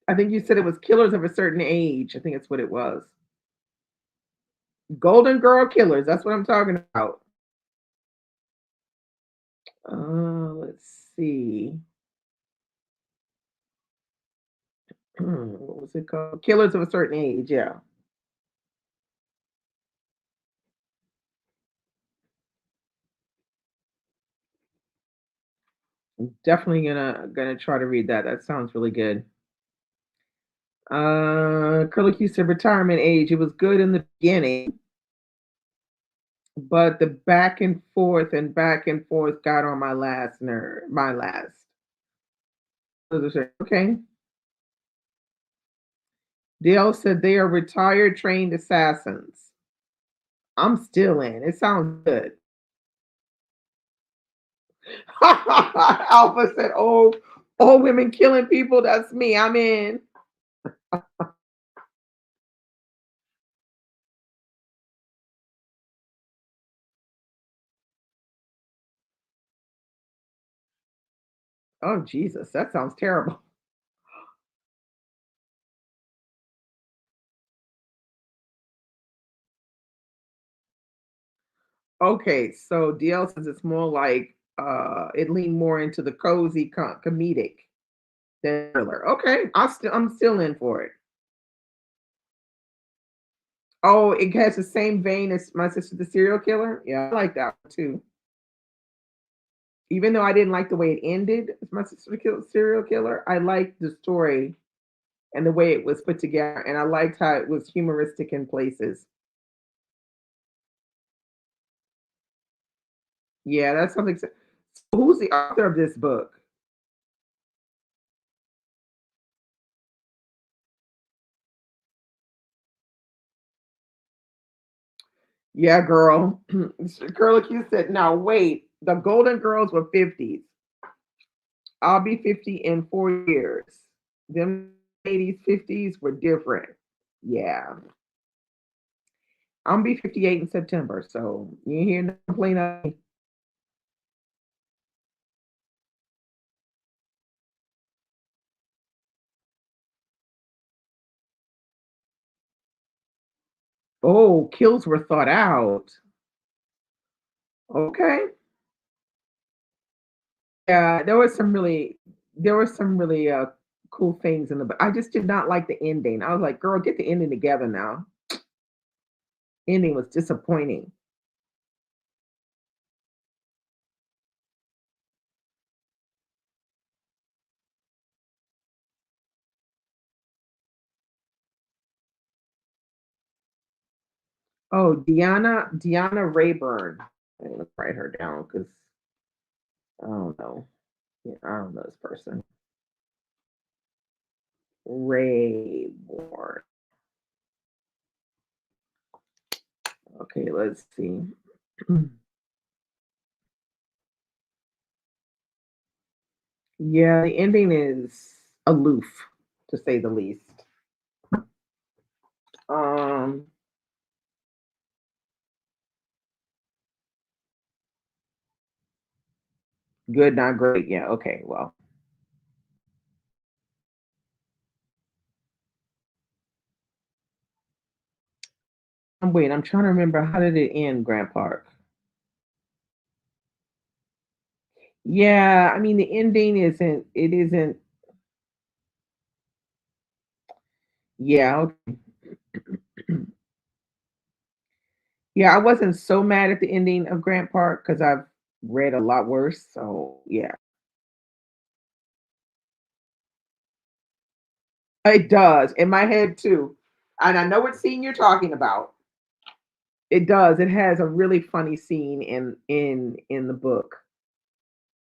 I think you said it was Killers of a Certain Age. I think that's what it was. Golden Girl Killers. That's what I'm talking about. Let's see. What was it called? Killers of a Certain Age. Yeah. I'm definitely gonna try to read that. That sounds really good. Curly Q said retirement age. It was good in the beginning, but the back and forth got on my last nerve. My last. Okay. Dale said they are retired trained assassins. I'm still in. It sounds good. Alpha said, "Oh, all women killing people. That's me. I'm in." Oh Jesus, that sounds terrible. Okay, so DL says it's more like it leaned more into the cozy comedic than thriller. Okay, I'm still in for it. Oh, it has the same vein as My Sister the Serial Killer. Yeah, I like that one too. Even though I didn't like the way it ended, My Sister the Serial Killer, I liked the story and the way it was put together, and I liked how it was humoristic in places. Yeah, that's something. So who's the author of this book? Yeah, girl. Curly Q said, "Now wait, the Golden Girls were 50s. I'll be 50 in 4 years. Them 80s, 50s were different. Yeah, I'm be 58 in September, so you ain't hear no complaint of me. Oh, kills were thought out. Okay. Yeah, there was some really cool things in the book. I just did not like the ending. I was like, "Girl, get the ending together now." Ending was disappointing. Oh, Deanna Rayburn. I'm gonna write her down because I don't know. Yeah, I don't know this person. Rayburn. Okay, let's see. Yeah, the ending is aloof, to say the least. Um, Good, not great. Yeah, okay, well, I'm trying to remember how did it end, Grant Park? Yeah, I mean the ending isn't yeah, okay. Yeah, I wasn't so mad at the ending of Grant Park because I've read a lot worse. So yeah, it does in my head too. And I know what scene you're talking about. It does. It has a really funny scene in the book.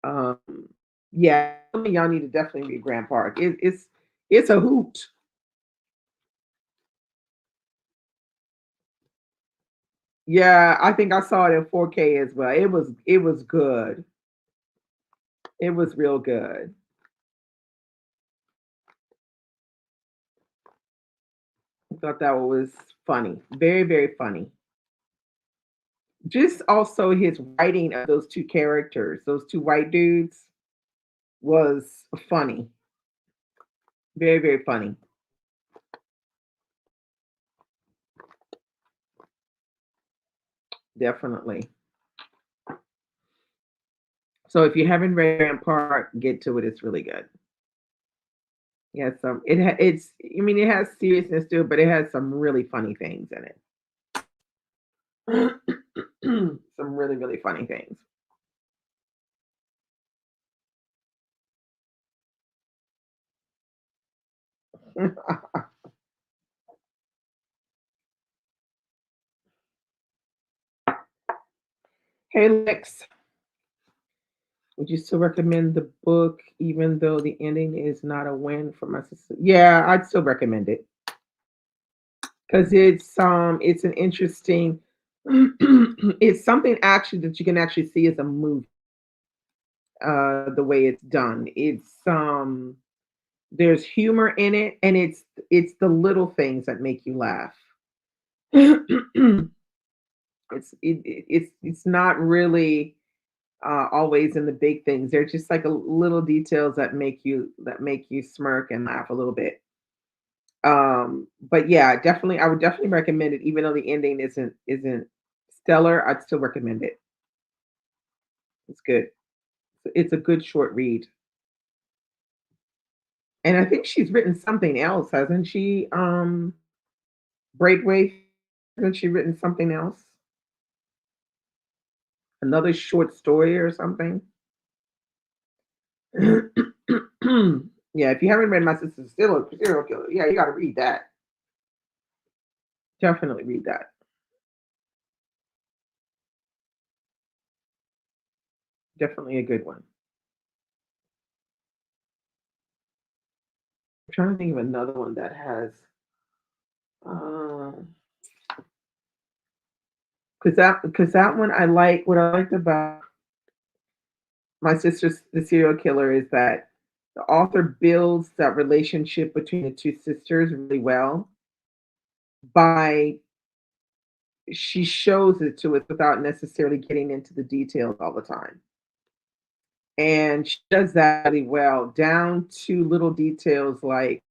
Um, yeah, some of y'all need to definitely read Grant Park. It's a hoot. Yeah, I think I saw it in 4K as well. It was good. It was real good. I thought that was funny. Very, very funny. Just also his writing of those two characters, those two white dudes, was funny. Very, very funny. Definitely. So if you haven't read Grant Park, get to it. It's really good. Yeah, it's I mean it has seriousness to it, but it has some really funny things in it. Some really, really funny things. Hey Lex, would you still recommend the book even though the ending is not a win for my sister? Yeah, I'd still recommend it because it's an interesting it's something actually that you can actually see as a movie, the way it's done. There's humor in it and it's the little things that make you laugh. It's not really always in the big things. They're just like a little details that make you smirk and laugh a little bit. But yeah, definitely, I would definitely recommend it, even though the ending isn't stellar. I'd still recommend it. It's good. It's a good short read, and I think she's written something else, hasn't she? Breakaway, hasn't she written something else? Another short story or something? Yeah, if you haven't read My Sister's Still a Serial Killer, yeah, you got to read that. Definitely read that. Definitely a good one. I'm trying to think of another one that has, because that one I like. What I liked about My Sister's the Serial Killer is that the author builds that relationship between the two sisters really well by she shows it to us without necessarily getting into the details all the time. And she does that really well, down to little details like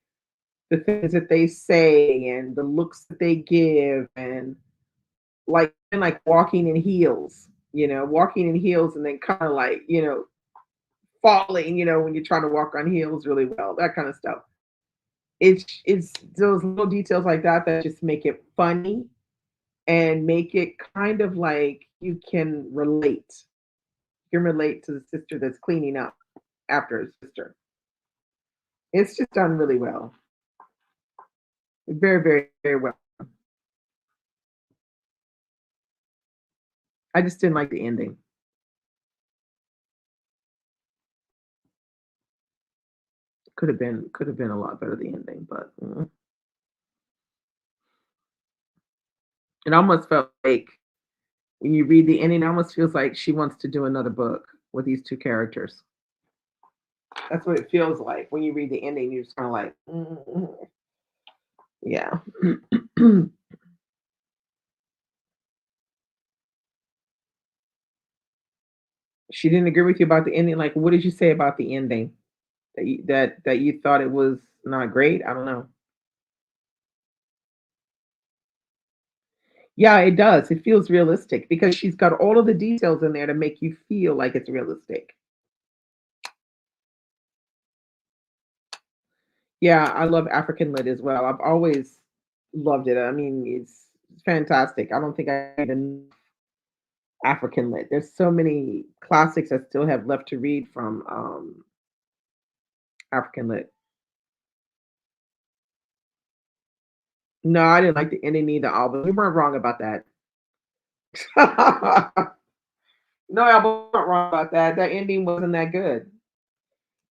the things that they say and the looks that they give and like walking in heels, walking in heels and then kind of like, falling, when you're trying to walk on heels really well, that kind of stuff. It's those little details like that that just make it funny and make it kind of like you can relate. You can relate to the sister that's cleaning up after her sister. It's just done really well. Very, very, very well. I just didn't like the ending. Could have been a lot better, the ending, but it almost felt like when you read the ending, it almost feels like she wants to do another book with these two characters. That's what it feels like when you read the ending. You're just kind of like, yeah. She didn't agree with you about the ending. Like, what did you say about the ending that you thought it was not great? I don't know. Yeah, it does. It feels realistic because she's got all of the details in there to make you feel like it's realistic. Yeah, I love African lit as well. I've always loved it. I mean, it's fantastic. I don't think I even African lit. There's so many classics I still have left to read from African lit. No, I didn't like the ending either, Alba. You weren't wrong about that. No, Alba, you weren't wrong about that. That ending wasn't that good.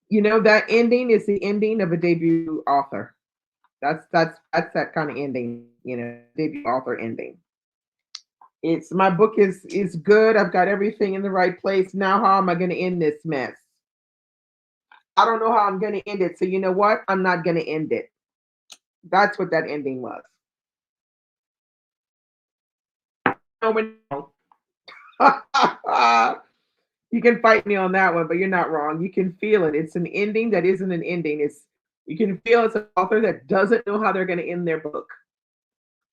You know, that ending is the ending of a debut author. That's that kind of ending, debut author ending. It's my book is good. I've got everything in the right place. Now how am I going to end this mess? I don't know how I'm going to end it. So you know what? I'm not going to end it. That's what that ending was. No, no. You can fight me on that one, but you're not wrong. You can feel it. It's an ending that isn't an ending. It's you can feel it's an author that doesn't know how they're going to end their book.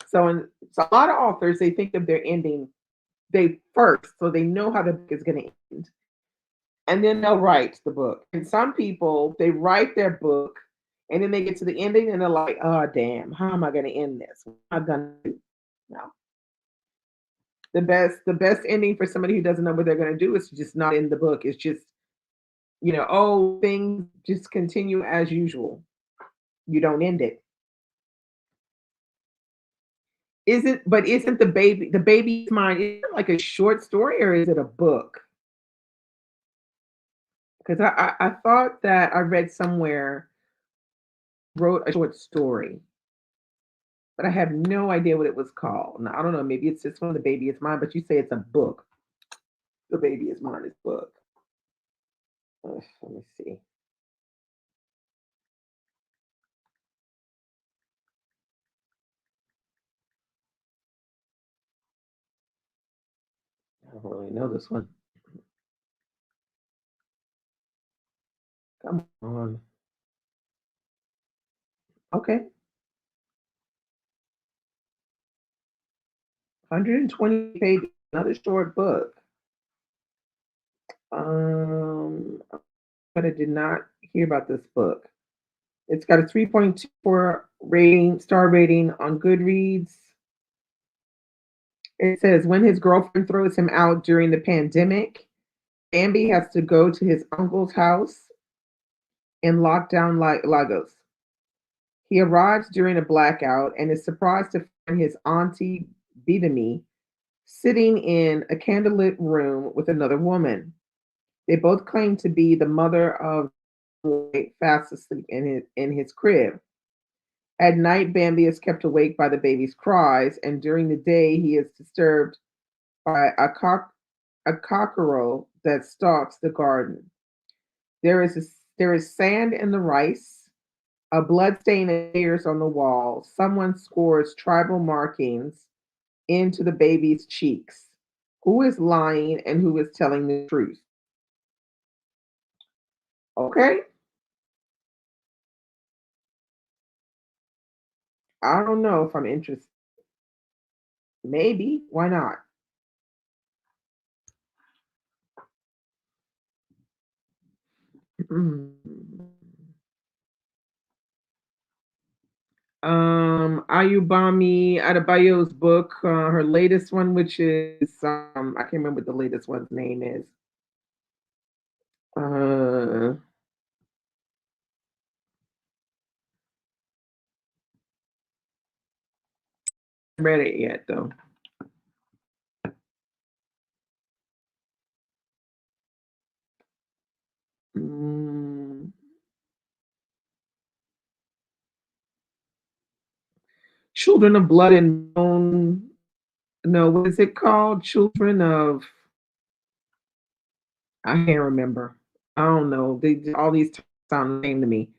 So a lot of authors they think of their ending they first, so they know how the book is going to end, and then they'll write the book. And some people they write their book, and then they get to the ending, and they're like, "Oh, damn! How am I going to end this? What am I going to do?" No, the best ending for somebody who doesn't know what they're going to do is just not end the book. It's just oh, things just continue as usual. You don't end it. Isn't the baby's mind, is it like a short story or is it a book? Because I thought that I read somewhere wrote a short story, but I have no idea what it was called. Now I don't know, maybe it's just from the baby is mine, but you say it's a book. The baby is mine is book. Ugh, let me see. I don't really know this one. Come on. Okay. 120 pages, another short book. Um, but I did not hear about this book. It's got a 3.24 rating, star rating on Goodreads. It says when his girlfriend throws him out during the pandemic, Bambi has to go to his uncle's house in lockdown Lagos. He arrives during a blackout and is surprised to find his auntie Bidemi sitting in a candlelit room with another woman. They both claim to be the mother of the boy fast asleep in his crib. At night, Bambi is kept awake by the baby's cries, and during the day, he is disturbed by a cockerel that stalks the garden. There is sand in the rice, a bloodstain appears on the wall. Someone scores tribal markings into the baby's cheeks. Who is lying and who is telling the truth? Okay, I don't know if I'm interested. Maybe, why not? Ayubami Adebayo's book, her latest one, which is I can't remember what the latest one's name is. Uh, read it yet though. Mm, Children of Blood and Bone. No, what is it called? Children of I can't remember. I don't know. All these sound the same to me.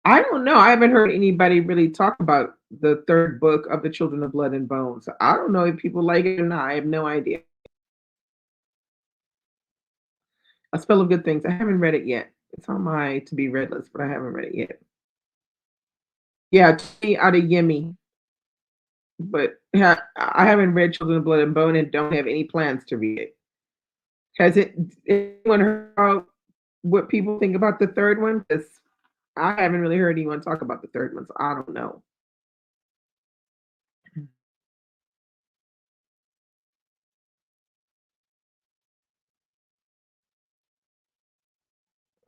I don't know. I haven't heard anybody really talk about the third book of the Children of Blood and Bone. So I don't know if people like it or not. I have no idea. A Spell of Good Things. I haven't read it yet. It's on my to be read list, but I haven't read it yet. Yeah, Tony Adeyemi. But yeah, I haven't read Children of Blood and Bone and don't have any plans to read it. Has anyone heard about what people think about the third one? Because I haven't really heard anyone talk about the third one, so I don't know.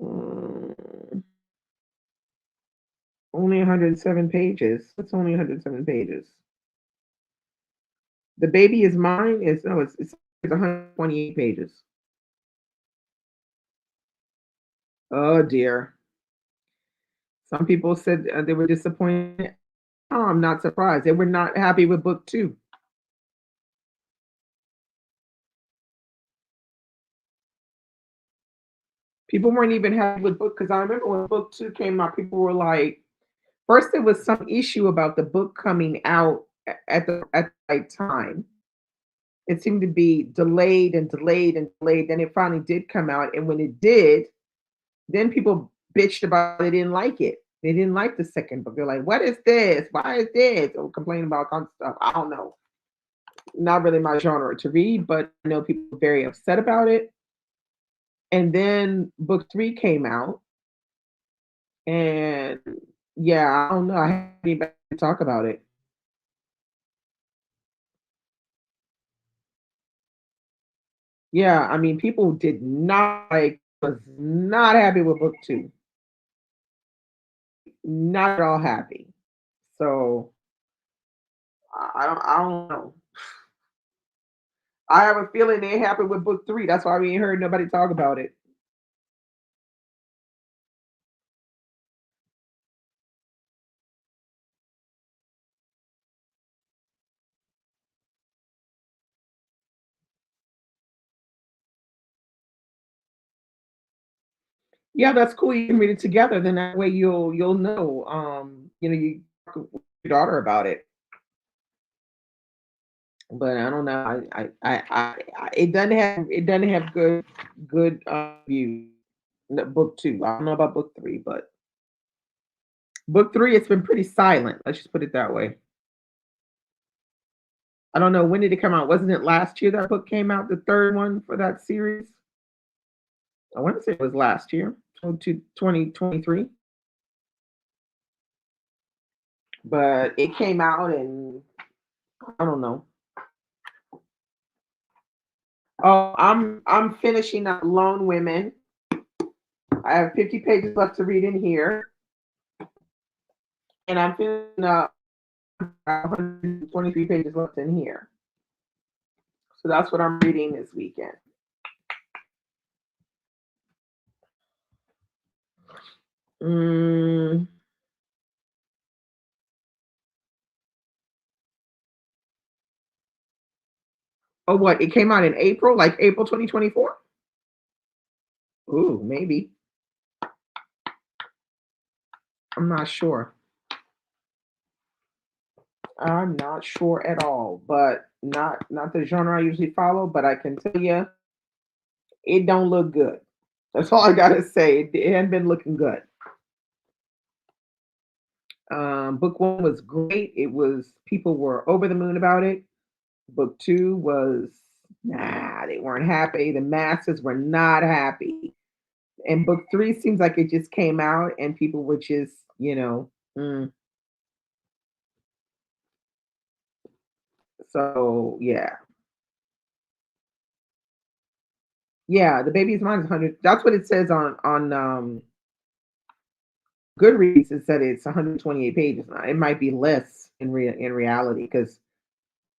Mm, only 107 pages. What's only 107 pages? The Baby Is Mine is no, it's 128 pages. Oh dear. Some people said they were disappointed. Oh, I'm not surprised. They were not happy with book two. People weren't even happy with book because I remember when book two came out, people were like, first there was some issue about the book coming out at the right time. It seemed to be delayed and delayed and delayed. Then it finally did come out, and when it did, then people bitched about it, they didn't like it. They didn't like the second book. They're like, "What is this? Why is this?" Or complaining about tons of stuff. I don't know. Not really my genre to read, but I know people are very upset about it. And then book three came out, and yeah, I don't know. I haven't anybody to talk about it. Yeah, I mean, people did not like was not happy with book two. Not at all happy. So I don't know. I have a feeling they happy with book three. That's why we ain't heard nobody talk about it. Yeah, that's cool. You can read it together. Then that way you'll know. You talk with your daughter about it. But I don't know. It doesn't have good views. Book two. I don't know about book three, but book three it's been pretty silent. Let's just put it that way. I don't know when did it come out. Wasn't it last year that book came out? The third one for that series. I want to say it was last year, 2023. But it came out and I don't know. Oh, I'm finishing up Lone Women. I have 50 pages left to read in here, and I'm finishing up 123 pages left in here. So that's what I'm reading this weekend. Mm. Oh, what? It came out in April, like April 2024? Ooh, maybe. I'm not sure. I'm not sure at all, but not the genre I usually follow. But I can tell you, it don't look good. That's all I gotta say. It hadn't been looking good. Book one was great. It was people were over the moon about it. Book two was nah, they weren't happy. The masses were not happy. And book three seems like it just came out and people were just, mm, So yeah. Yeah, The Baby Is Mine is 100. That's what it says on Goodreads. It said it's 128 pages. Now, it might be less in reality because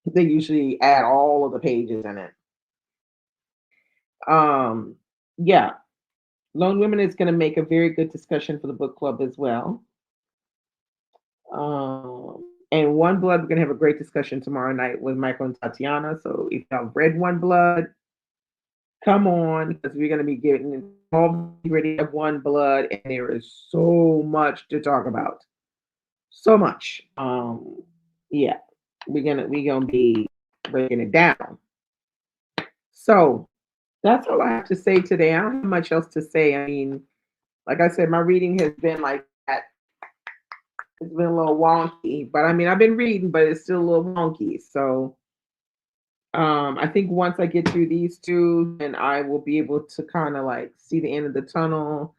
they usually add all of the pages in it. Um, yeah, Lone Women is going to make a very good discussion for the book club as well. And One Blood, we're going to have a great discussion tomorrow night with Michael and Tatiana. So if y'all read One Blood, come on, because we're going to be getting all ready to have One Blood, and there is so much to talk about. So much. Yeah, we're gonna be breaking it down. So that's all I have to say today. I don't have much else to say. I mean, like I said, my reading has been like that. It's been a little wonky, but I mean, I've been reading, but it's still a little wonky. So I think once I get through these two, then I will be able to kind of like see the end of the tunnel,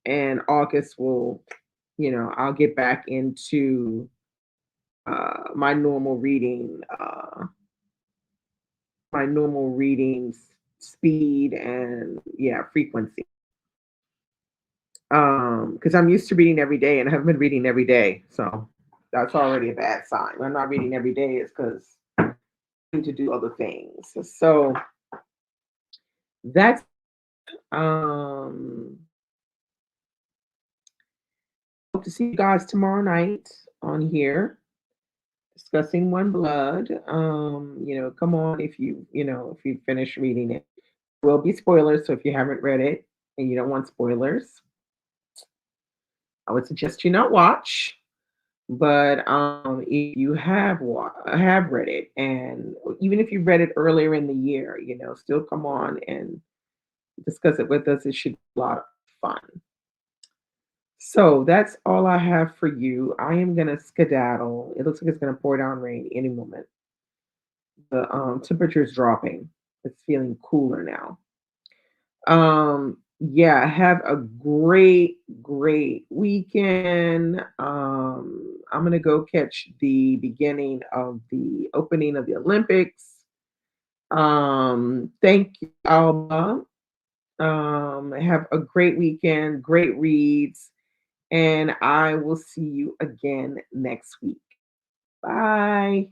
and August will, I'll get back into my normal reading, speed and yeah, frequency. Because I'm used to reading every day and I haven't been reading every day. So that's already a bad sign. When I'm not reading every day, it's because I need to do other things. So that's hope to see you guys tomorrow night on here discussing One Blood. Come on if you finish reading it. There will be spoilers, so if you haven't read it and you don't want spoilers, I would suggest you not watch. But if you have read it, and even if you read it earlier in the year, still come on and discuss it with us. It should be a lot of fun. So that's all I have for you. I am gonna skedaddle. It looks like it's gonna pour down rain any moment. The temperature is dropping. It's feeling cooler now. Yeah, have a great weekend. I'm gonna go catch the beginning of the opening of the Olympics. Thank you, Alba. Have a great weekend, great reads, and I will see you again next week. Bye.